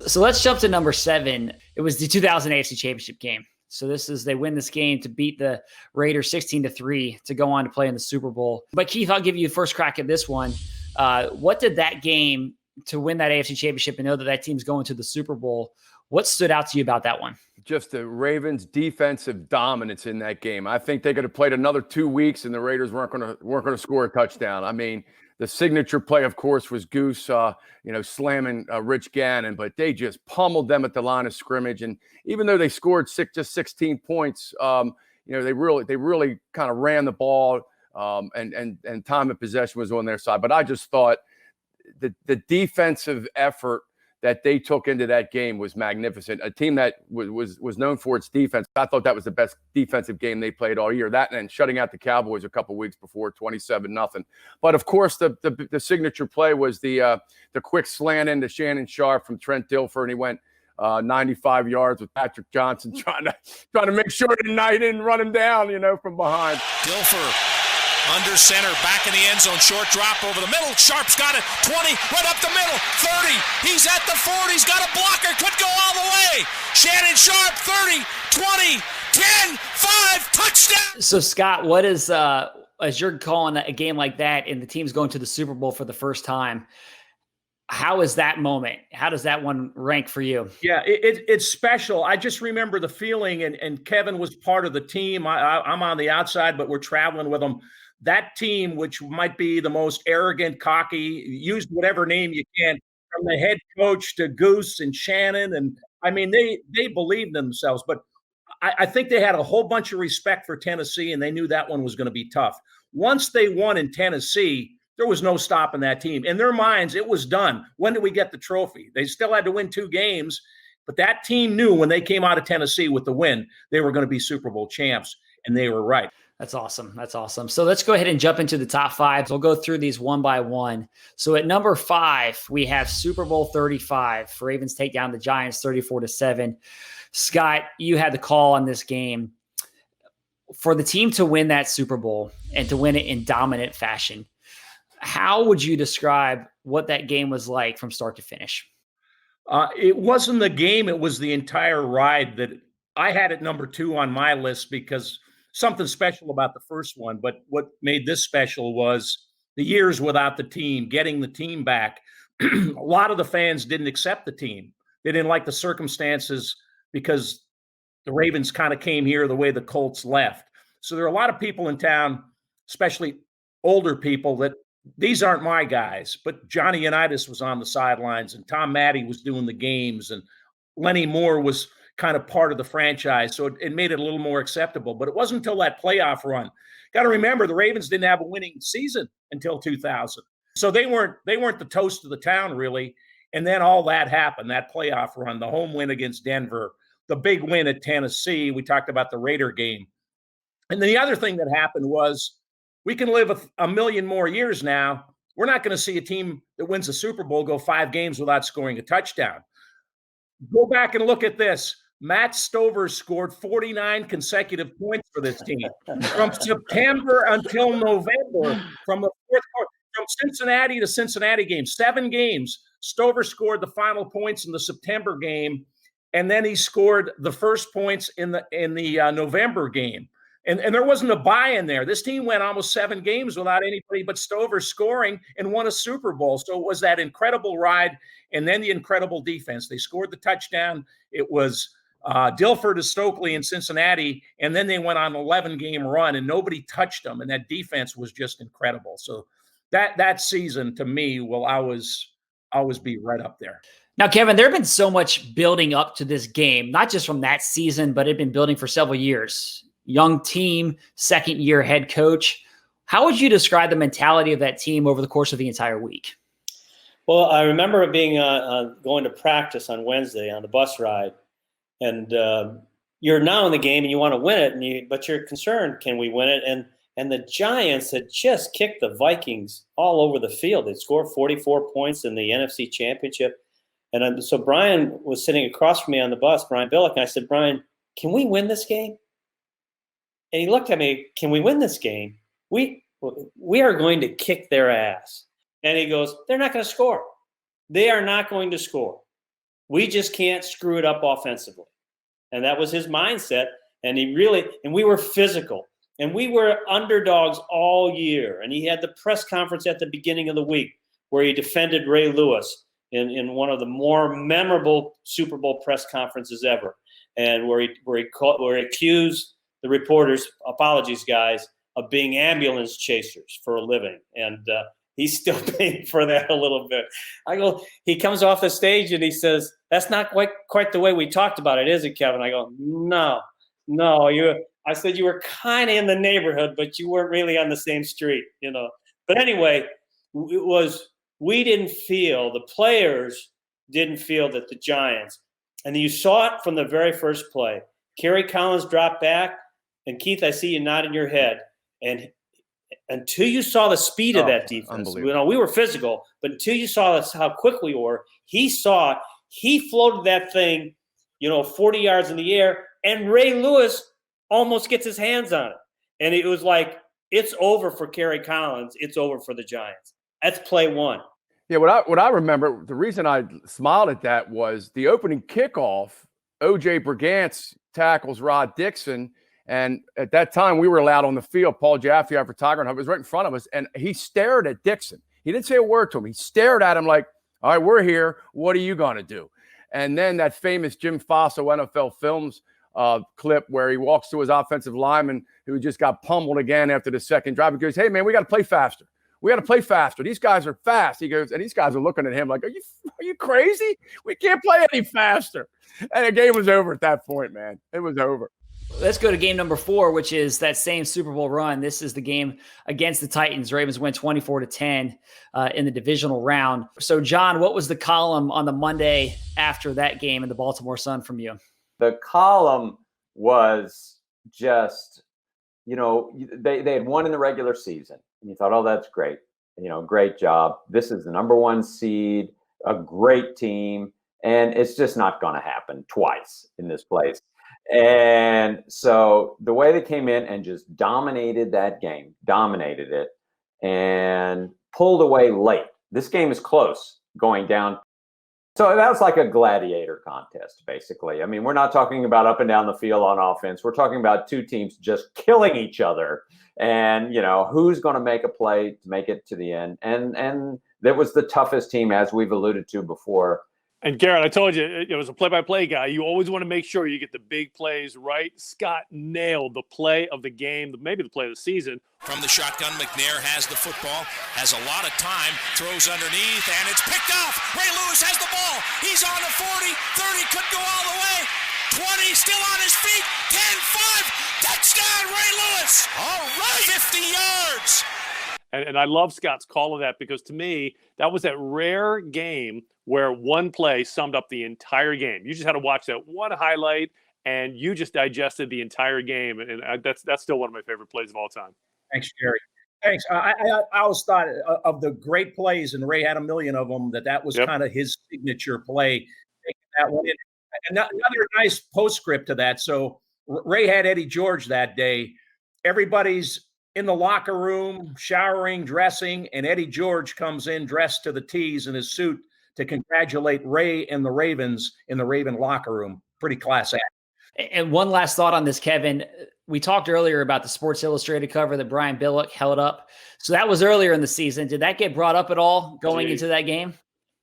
So let's jump to number 7. It was the 2000 AFC Championship game. So they win this game to beat the Raiders 16-3 to go on to play in the Super Bowl. But Keith, I'll give you the first crack at this one. What did that game to win that AFC Championship and know that team's going to the Super Bowl? What stood out to you about that one? Just the Ravens' defensive dominance in that game. I think they could have played another 2 weeks and the Raiders weren't going to score a touchdown. I mean, the signature play, of course, was Goose, slamming Rich Gannon, but they just pummeled them at the line of scrimmage. And even though they scored just 16 points, they really kind of ran the ball, and time of possession was on their side. But I just thought the defensive effort that they took into that game was magnificent. A team that was known for its defense. I thought that was the best defensive game they played all year. That and shutting out the Cowboys a couple weeks before, 27-0. But of course, the signature play was the quick slant into Shannon Sharp from Trent Dilfer, and he went 95 yards with Patrick Johnson trying to make sure that he didn't run him down, from behind. Dilfer under center, back in the end zone, short drop over the middle. Sharp's got it, 20, right up the middle, 30. He's at the 40, he's got a blocker, could go all the way. Shannon Sharp, 30, 20, 10, 5, touchdown. So, Scott, what is, as you're calling a game like that and the team's going to the Super Bowl for the first time, how is that moment? How does that one rank for you? Yeah, it's special. I just remember the feeling, and Kevin was part of the team. I'm on the outside, but we're traveling with them. That team, which might be the most arrogant, cocky, use whatever name you can, from the head coach to Goose and Shannon. And I mean, they believed in themselves, but I think they had a whole bunch of respect for Tennessee, and they knew that one was going to be tough. Once they won in Tennessee, there was no stopping that team. In their minds, it was done. When did we get the trophy? They still had to win 2 games, but that team knew when they came out of Tennessee with the win, they were going to be Super Bowl champs, and they were right. That's awesome. That's awesome. So let's go ahead and jump into the top 5. We'll go through these one by one. So at number 5, we have Super Bowl 35. Ravens take down the Giants 34-7. Scott, you had the call on this game. For the team to win that Super Bowl and to win it in dominant fashion, how would you describe what that game was like from start to finish? It wasn't the game. It was the entire ride that I had at number 2 on my list because something special about the first one. But what made this special was the years without the team, getting the team back. A lot of the fans didn't accept the team. They didn't like the circumstances because the Ravens kind of came here the way the Colts left. So there are a lot of people in town, especially older people, that these aren't my guys, but Johnny Unitas was on the sidelines and Tom Matte was doing the games and Lenny Moore was kind of part of the franchise. So it made it a little more acceptable, but it wasn't until that playoff run. Got to remember the Ravens didn't have a winning season until 2000. So they weren't the toast of the town really. And then all that happened, that playoff run, the home win against Denver, the big win at Tennessee. We talked about the Raider game. And then the other thing that happened was we can live a million more years now. We're not going to see a team that wins a Super Bowl go 5 games without scoring a touchdown. Go back and look at this. Matt Stover scored 49 consecutive points for this team from September until November, from the fourth quarter, from Cincinnati to Cincinnati game, 7 games. Stover scored the final points in the September game, and then he scored the first points in the November game. And there wasn't a bye in there. This team went almost 7 games without anybody but Stover scoring and won a Super Bowl. So it was that incredible ride and then the incredible defense. They scored the touchdown. It was Dilfer to Stokely in Cincinnati, and then they went on an 11-game run, and nobody touched them, and that defense was just incredible. So that season, to me, will always be right up there. Now, Kevin, there had been so much building up to this game, not just from that season, but it had been building for several years. Young team, second-year head coach. How would you describe the mentality of that team over the course of the entire week? Well, I remember being going to practice on Wednesday on the bus ride, and you're now in the game and you want to win it, but you're concerned, can we win it? And the Giants had just kicked the Vikings all over the field. They'd scored 44 points in the NFC Championship. And so Brian was sitting across from me on the bus, Brian Billick, and I said, Brian, can we win this game? And he looked at me, can we win this game? We are going to kick their ass. And he goes, they're not going to score. They are not going to score. We just can't screw it up offensively. And that was his mindset. And we were physical. And we were underdogs all year. And he had the press conference at the beginning of the week where he defended Ray Lewis in one of the more memorable Super Bowl press conferences ever. And where he accused the reporters, apologies guys, of being ambulance chasers for a living. And he's still paying for that a little bit. He comes off the stage and he says, that's not quite the way we talked about it, is it, Kevin? I go, no, I said you were kind of in the neighborhood, but you weren't really on the same street, you know. But anyway, the players didn't feel that the Giants, and you saw it from the very first play. Kerry Collins dropped back, and Keith, I see you nodding your head. And until you saw the speed of that defense, we were physical, but until you saw how quick we were, he floated that thing, 40 yards in the air, and Ray Lewis almost gets his hands on it. And it was like, it's over for Kerry Collins. It's over for the Giants. That's play 1. Yeah, what I remember, the reason I smiled at that was the opening kickoff, O.J. Brigance tackles Rod Dixon. And at that time, we were allowed on the field. Paul Jaffe, our photographer, was right in front of us, and he stared at Dixon. He didn't say a word to him. He stared at him like, all right, we're here. What are you going to do? And then that famous Jim Faso NFL Films clip where he walks to his offensive lineman who just got pummeled again after the second drive. He goes, hey, man, we got to play faster. We got to play faster. These guys are fast. He goes, and these guys are looking at him like, are you crazy? We can't play any faster. And the game was over at that point, man. It was over. Let's go to game number 4, which is that same Super Bowl run. This is the game against the Titans. Ravens went 24-10 in the divisional round. So, John, what was the column on the Monday after that game in the Baltimore Sun from you? The column was just, they had won in the regular season. And you thought, oh, that's great. Great job. This is the number 1 seed, a great team. And it's just not going to happen twice in this place. And so the way they came in and just dominated that game, dominated it, and pulled away late. This game is close going down. So that was like a gladiator contest, basically. I mean, we're not talking about up and down the field on offense. We're talking about 2 teams just killing each other. And, who's going to make a play to make it to the end. And that was the toughest team, as we've alluded to before. And Garrett, I told you, it was a play-by-play guy. You always want to make sure you get the big plays right. Scott nailed the play of the game, maybe the play of the season. From the shotgun, McNair has the football, has a lot of time, throws underneath, and it's picked off. Ray Lewis has the ball. He's on the 40, 30, could go all the way. 20, still on his feet. 10, 5, touchdown, Ray Lewis. All right, 50 yards. And I love Scott's call of that, because to me, that was that rare game where one play summed up the entire game. You just had to watch that one highlight, and you just digested the entire game. And that's still one of my favorite plays of all time. Thanks, Jerry. Thanks. I always thought of the great plays, and Ray had a million of them, that was kind of his signature play. Taking that one in. Another nice postscript to that. So Ray had Eddie George that day. Everybody's in the locker room, showering, dressing, and Eddie George comes in dressed to the T's in his suit to congratulate Ray and the Ravens in the Raven locker room. Pretty class act. And one last thought on this, Kevin. We talked earlier about the Sports Illustrated cover that Brian Billick held up. So that was earlier in the season. Did that get brought up at all going into that game?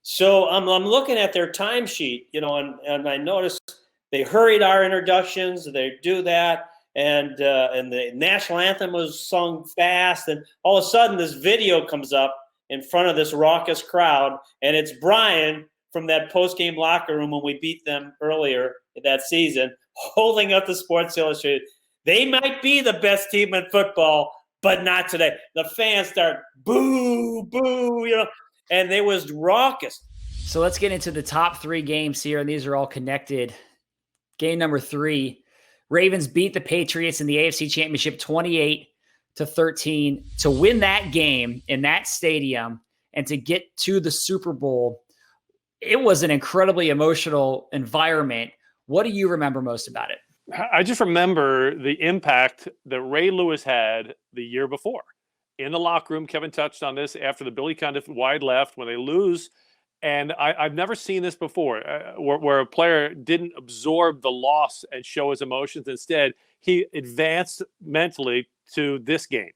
So I'm looking at their timesheet, and I noticed they hurried our introductions. They do that. And the national anthem was sung fast. And all of a sudden this video comes up in front of this raucous crowd. And it's Brian from that post-game locker room when we beat them earlier that season, holding up the Sports Illustrated. They might be the best team in football, but not today. The fans start boo, boo, and they was raucous. So let's get into the top 3 games here, and these are all connected. Game number 3, Ravens beat the Patriots in the AFC Championship 28-13 to win that game in that stadium and to get to the Super Bowl. It was an incredibly emotional environment. What do you remember most about it? I just remember the impact that Ray Lewis had the year before. In the locker room, Kevin touched on this after the Billy kind of wide left when they lose. And I've never seen this before, where a player didn't absorb the loss and show his emotions. Instead, he advanced mentally to this game.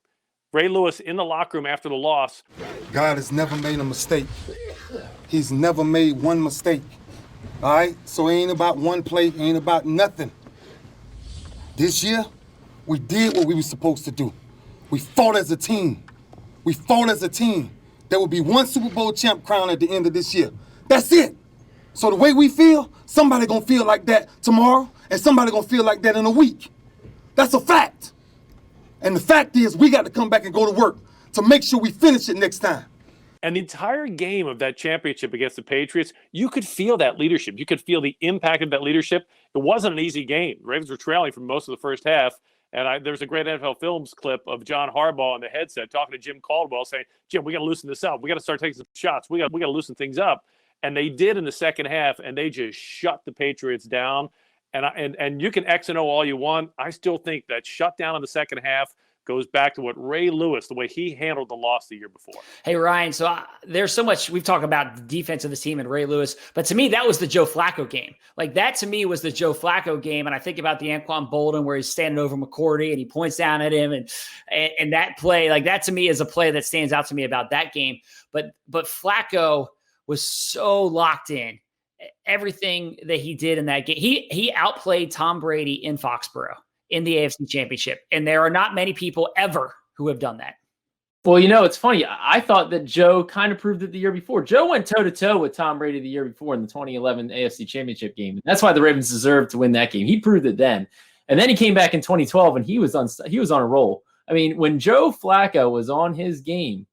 Ray Lewis in the locker room after the loss. God has never made a mistake. He's never made one mistake. All right? So it ain't about one play, it ain't about nothing. This year, we did what we were supposed to do. We fought as a team. We fought as a team. There will be one Super Bowl champ crown at the end of this year. That's it. So the way we feel, somebody gonna feel like that tomorrow, and somebody gonna feel like that in a week. That's a fact. And the fact is, we got to come back and go to work to make sure we finish it next time. And the entire game of that championship against the Patriots, you could feel that leadership. You could feel the impact of that leadership. It wasn't an easy game. The Ravens were trailing for most of the first half. And there's a great NFL Films clip of John Harbaugh on the headset talking to Jim Caldwell saying, Jim, we got to loosen this up. We got to start taking some shots. We got to loosen things up. And they did in the second half, and they just shut the Patriots down. And you can X and O all you want. I still think that shutdown in the second half goes back to what Ray Lewis, the way he handled the loss the year before. Hey, Ryan, so there's so much we've talked about the defense of this team and Ray Lewis, but to me, that was the Joe Flacco game. Like that to me was the Joe Flacco game. And I think about the Anquan Bolden where he's standing over McCourty and he points down at him and that play, like that to me is a play that stands out to me about that game. But Flacco was so locked in. Everything that he did in that game, he outplayed Tom Brady in Foxborough in the AFC Championship. And there are not many people ever who have done that. Well, it's funny. I thought that Joe kind of proved it the year before. Joe went toe-to-toe with Tom Brady the year before in the 2011 AFC Championship game. That's why the Ravens deserved to win that game. He proved it then. And then he came back in 2012 and he was on a roll. I mean, when Joe Flacco was on his game,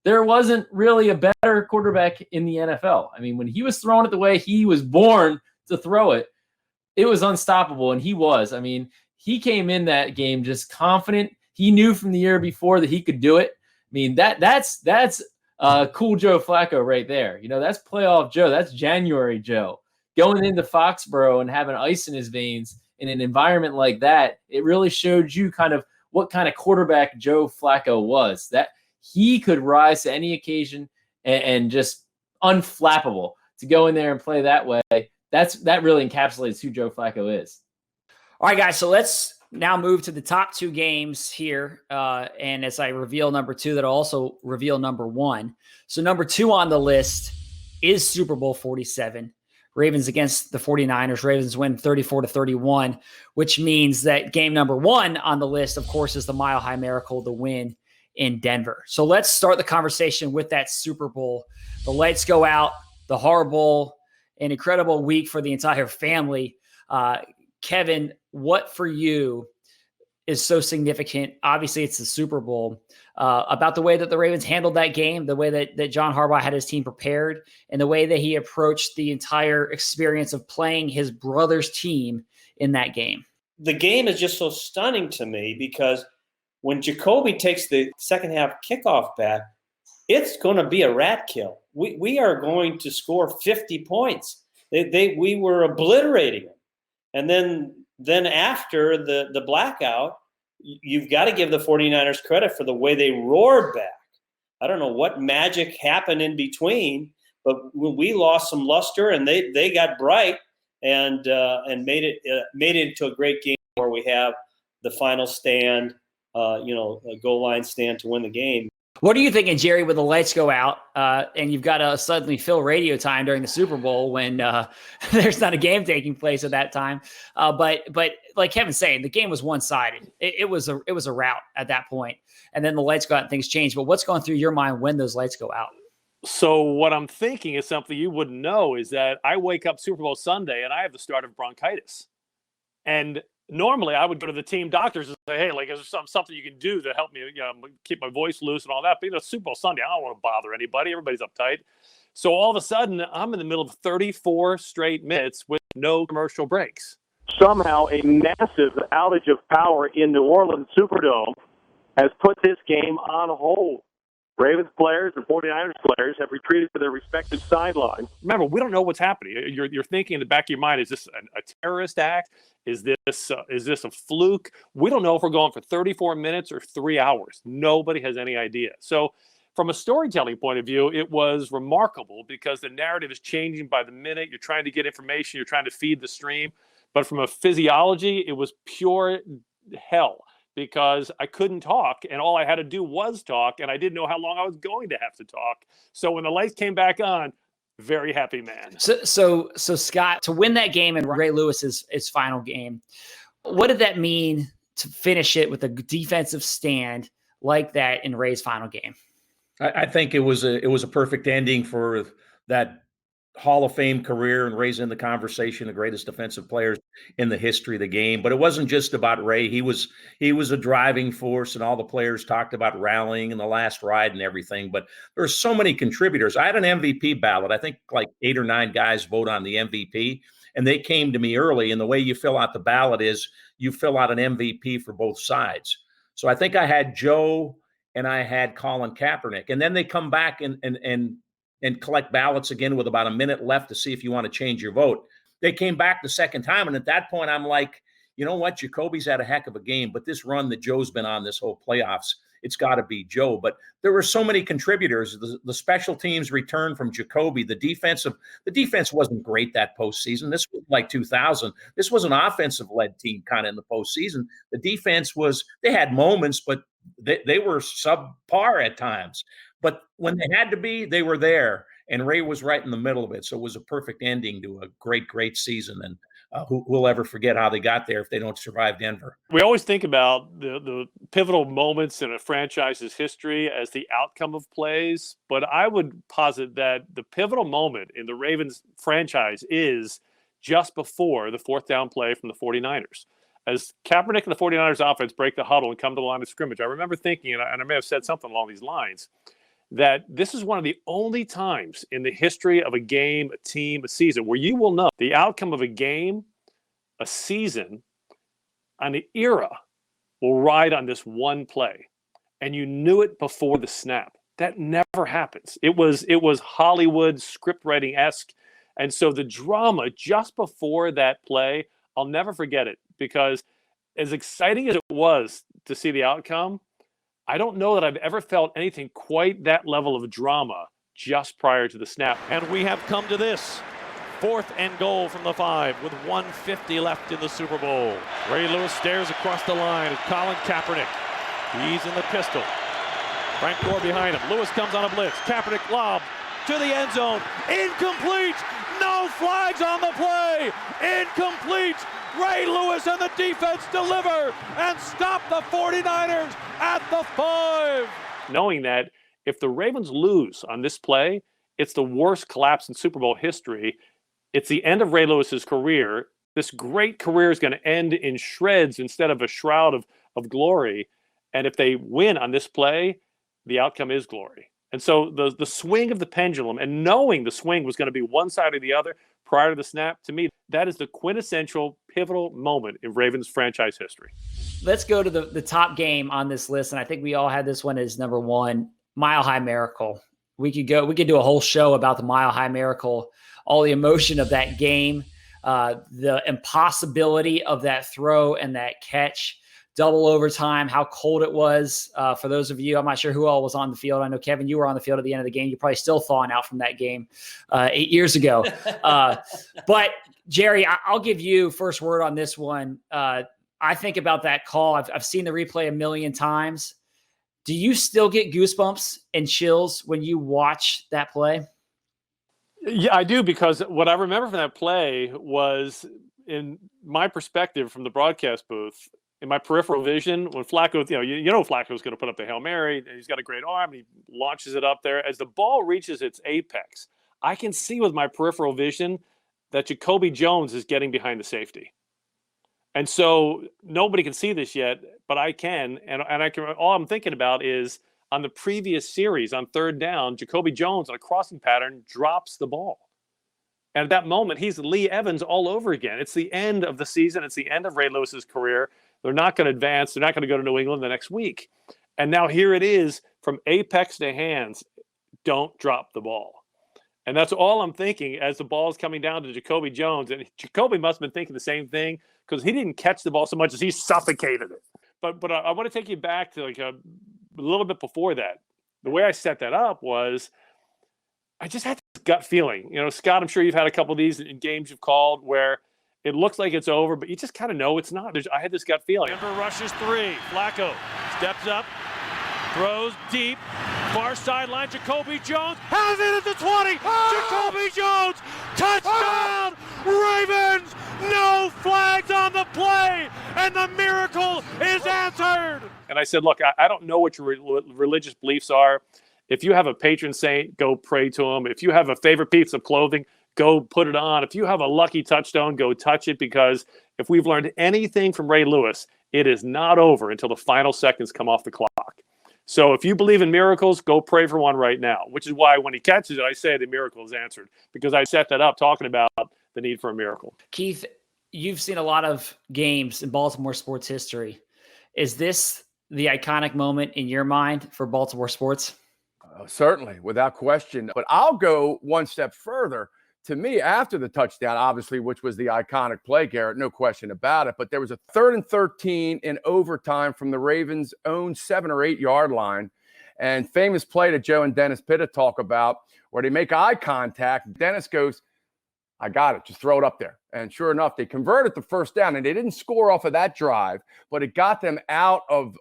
there wasn't really a better quarterback in the NFL. I mean, when he was throwing it the way he was born to throw it, it was unstoppable, and he was. I mean, he came in that game just confident. He knew from the year before that he could do it. I mean, that's cool Joe Flacco right there. That's playoff Joe. That's January Joe. Going into Foxborough and having ice in his veins in an environment like that, it really showed you kind of what kind of quarterback Joe Flacco was. That he could rise to any occasion and just unflappable to go in there and play that way. That really encapsulates who Joe Flacco is. All right, guys, so let's now move to the top 2 games here. And as I reveal number 2, that'll also reveal number 1. So number 2 on the list is Super Bowl 47. Ravens against the 49ers. Ravens win 34-31, which means that game number 1 on the list, of course, is the Mile High Miracle, the win in Denver. So let's start the conversation with that Super Bowl. The lights go out, the horrible and incredible week for the entire family. Kevin, what for you is so significant? Obviously, it's the Super Bowl. About the way that the Ravens handled that game, the way that John Harbaugh had his team prepared, and the way that he approached the entire experience of playing his brother's team in that game. The game is just so stunning to me because when Jacoby takes the second half kickoff back, it's going to be a rat kill. We are going to score 50 points. We were obliterating them. And then after the blackout, you've got to give the 49ers credit for the way they roared back. I don't know what magic happened in between, but we lost some luster and they got bright and made it into a great game where we have the final stand, a goal line stand to win the game. What are you thinking, Jerry, when the lights go out and you've got to suddenly fill radio time during the Super Bowl when there's not a game taking place at that time? But like Kevin's saying, the game was one-sided. It was a rout at that point. And then the lights go out and things change. But what's going through your mind when those lights go out? So what I'm thinking is something you wouldn't know is that I wake up Super Bowl Sunday and I have the start of bronchitis. And normally I would go to the team doctors and say, hey, like, is there something you can do to help me keep my voice loose and all that? But Super Bowl Sunday, I don't want to bother anybody. Everybody's uptight. So all of a sudden, I'm in the middle of 34 straight minutes with no commercial breaks. Somehow a massive outage of power in New Orleans Superdome has put this game on hold. Ravens players and 49ers players have retreated to their respective sidelines. Remember, we don't know what's happening. You're thinking in the back of your mind, is this a terrorist act? Is this a fluke? We don't know if we're going for 34 minutes or 3 hours. Nobody has any idea. So from a storytelling point of view, it was remarkable because the narrative is changing by the minute. You're trying to get information. You're trying to feed the stream. But from a physiology, it was pure hell. Because I couldn't talk, and all I had to do was talk, and I didn't know how long I was going to have to talk. So when the lights came back on, very happy man. So Scott, to win that game in Ray Lewis's final game, what did that mean to finish it with a defensive stand like that in Ray's final game? I think it was a perfect ending for that Hall of Fame career and Ray's in the conversation, the greatest defensive players in the history of the game. But it wasn't just about Ray. He was a driving force, and all the players talked about rallying and the last ride and everything. But there were so many contributors. I had an MVP ballot. I think like 8 or 9 guys vote on the MVP, and they came to me early. And the way you fill out the ballot is you fill out an MVP for both sides. So I think I had Joe and I had Colin Kaepernick. And then they come back and collect ballots again with about a minute left to see if you want to change your vote. They came back the second time, and at that point, I'm like, you know what? Jacoby's had a heck of a game, but this run that Joe's been on this whole playoffs, it's got to be Joe. But there were so many contributors. The special teams return from Jacoby. The defense wasn't great that postseason. This was like 2000. This was an offensive-led team kind of in the postseason. The defense they had moments, but they were subpar at times. But when they had to be, they were there, and Ray was right in the middle of it. So it was a perfect ending to a great, great season. And who'll ever forget how they got there if they don't survive Denver? We always think about the pivotal moments in a franchise's history as the outcome of plays, but I would posit that the pivotal moment in the Ravens franchise is just before the 4th down play from the 49ers. As Kaepernick and the 49ers offense break the huddle and come to the line of scrimmage, I remember thinking, and I may have said something along these lines, that this is one of the only times in the history of a game, a team, a season where you will know the outcome of a game, a season, an era will ride on this one play. And you knew it before the snap. That never happens. It was Hollywood script writing-esque. And so the drama just before that play, I'll never forget it, because as exciting as it was to see the outcome, I don't know that I've ever felt anything quite that level of drama just prior to the snap. And we have come to this. 4th and goal from the 5 with 1:50 left in the Super Bowl. Ray Lewis stares across the line at Colin Kaepernick. He's in the pistol. Frank Gore behind him. Lewis comes on a blitz. Kaepernick lob to the end zone. Incomplete. No flags on the play. Incomplete. Ray Lewis and the defense deliver and stop the 49ers at the 5. Knowing that if the Ravens lose on this play, it's the worst collapse in Super Bowl history. It's the end of Ray Lewis's career. This great career is going to end in shreds instead of a shroud of glory. And if they win on this play, the outcome is glory. And so the swing of the pendulum, and knowing the swing was going to be one side or the other prior to the snap, to me, that is the quintessential pivotal moment in Ravens franchise history. Let's go to the top game on this list. And I think we all had this one as number one, Mile High Miracle. We could do a whole show about the Mile High Miracle, all the emotion of that game, the impossibility of that throw and that catch, double overtime, how cold it was. For those of you, I'm not sure who all was on the field. I know, Kevin, you were on the field at the end of the game. You're probably still thawing out from that game 8 years ago. But, Jerry, I'll give you first word on this one. I think about that call. I've seen the replay a million times. Do you still get goosebumps and chills when you watch that play? Yeah, I do, because what I remember from that play was, in my perspective from the broadcast booth, in my peripheral vision, when Flacco, you know Flacco's going to put up the Hail Mary, and he's got a great arm, and he launches it up there. As the ball reaches its apex, I can see with my peripheral vision that Jacoby Jones is getting behind the safety. And so nobody can see this yet, but I can. And I can. All I'm thinking about is on the previous series on third down, Jacoby Jones on a crossing pattern drops the ball. And at that moment, he's Lee Evans all over again. It's the end of the season. It's the end of Ray Lewis's career. They're not going to advance. They're not going to go to New England the next week. And now here it is, from apex to hands, don't drop the ball. And that's all I'm thinking as the ball is coming down to Jacoby Jones. And Jacoby must have been thinking the same thing, because he didn't catch the ball so much as he suffocated it. But I want to take you back to a little bit before that. The way I set that up was I just had this gut feeling. Scott, I'm sure you've had a couple of these in games you've called where it looks like it's over, but you just kind of know it's not. I had this gut feeling. Denver rushes 3. Flacco steps up, throws deep, far sideline. Jacoby Jones has it at the 20. Jacoby Jones, touchdown, Ravens. No flags on the play, and the miracle is answered. And I said, look, I don't know what your religious beliefs are. If you have a patron saint, go pray to him. If you have a favorite piece of clothing, go put it on. If you have a lucky touchdown, go touch it, because if we've learned anything from Ray Lewis, it is not over until the final seconds come off the clock. So if you believe in miracles, go pray for one right now, which is why when he catches it, I say the miracle is answered, because I set that up talking about the need for a miracle. Keith, you've seen a lot of games in Baltimore sports history. Is this the iconic moment in your mind for Baltimore sports? Certainly, without question. But I'll go one step further. To me, after the touchdown, obviously, which was the iconic play, Garrett, no question about it, but there was a 3rd and 13 in overtime from the Ravens' own 7 or 8 yard line. And famous play that Joe and Dennis Pitta talk about, where they make eye contact. Dennis goes, I got it. Just throw it up there. And sure enough, they converted the first down, and they didn't score off of that drive, but it got them out of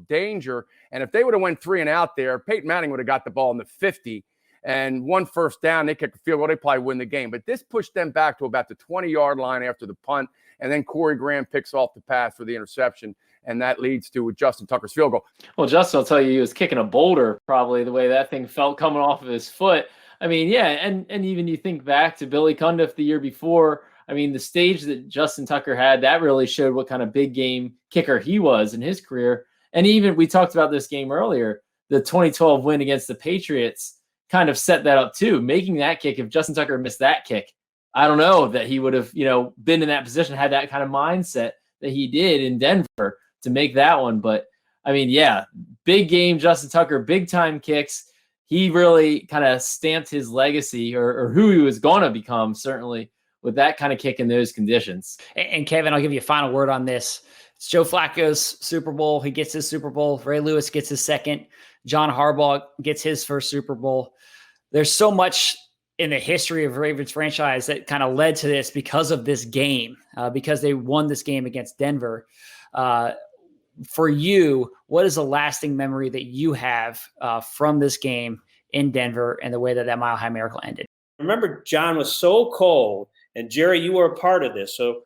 danger. And if they would have went 3 and out there, Peyton Manning would have got the ball in the 50 and 1 first down. They kick a field goal. They probably win the game. But this pushed them back to about the 20-yard line after the punt. And then Corey Graham picks off the pass for the interception. And that leads to Justin Tucker's field goal. Well, Justin will tell you he was kicking a boulder, probably the way that thing felt coming off of his foot. I mean, yeah, and even you think back to Billy Cundiff the year before. I mean, the stage that Justin Tucker had, that really showed what kind of big game kicker he was in his career. And even we talked about this game earlier, the 2012 win against the Patriots kind of set that up too. Making that kick, if Justin Tucker missed that kick, I don't know that he would have, been in that position, had that kind of mindset that he did in Denver to make that one. But I mean, yeah, big game, Justin Tucker, big time kicks. He really kind of stamped his legacy or who he was going to become, certainly, with that kind of kick in those conditions. And Kevin, I'll give you a final word on this. It's Joe Flacco's Super Bowl. He gets his Super Bowl. Ray Lewis gets his second. John Harbaugh gets his first Super Bowl. There's so much in the history of Ravens franchise that kind of led to this because of this game, because they won this game against Denver. For you, what is a lasting memory that you have from this game in Denver and the way that Mile High Miracle ended? remember John was so cold, and Jerry, you were a part of this. So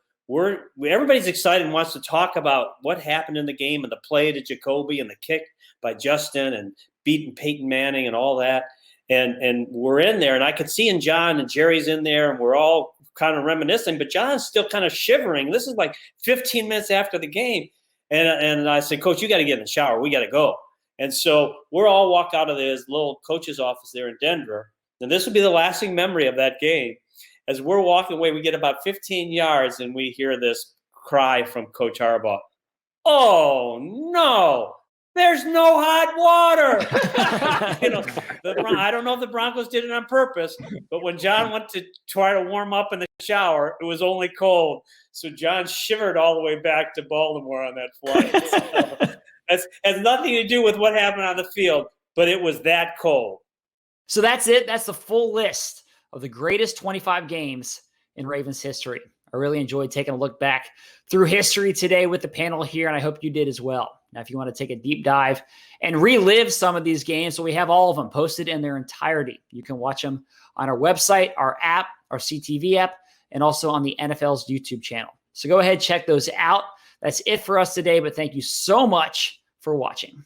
everybody's excited and wants to talk about what happened in the game and the play to Jacoby and the kick by Justin and beating Peyton Manning and all that. And we're in there, and I could see in John and Jerry's in there, and we're all kind of reminiscing, but John's still kind of shivering. This is like 15 minutes after the game. And I said, Coach, you got to get in the shower. We got to go. And so we're all walk out of this little coach's office there in Denver. And this will be the lasting memory of that game. As we're walking away, we get about 15 yards, and we hear this cry from Coach Harbaugh. Oh, no. There's no hot water. I don't know if the Broncos did it on purpose, but when John went to try to warm up in the shower, it was only cold. So John shivered all the way back to Baltimore on that flight. So that has nothing to do with what happened on the field, but it was that cold. So that's it. That's the full list of the greatest 25 games in Ravens history. I really enjoyed taking a look back through history today with the panel here, and I hope you did as well. Now, if you want to take a deep dive and relive some of these games, so we have all of them posted in their entirety. You can watch them on our website, our app, our CTV app, and also on the NFL's YouTube channel. So go ahead, check those out. That's it for us today, but thank you so much for watching.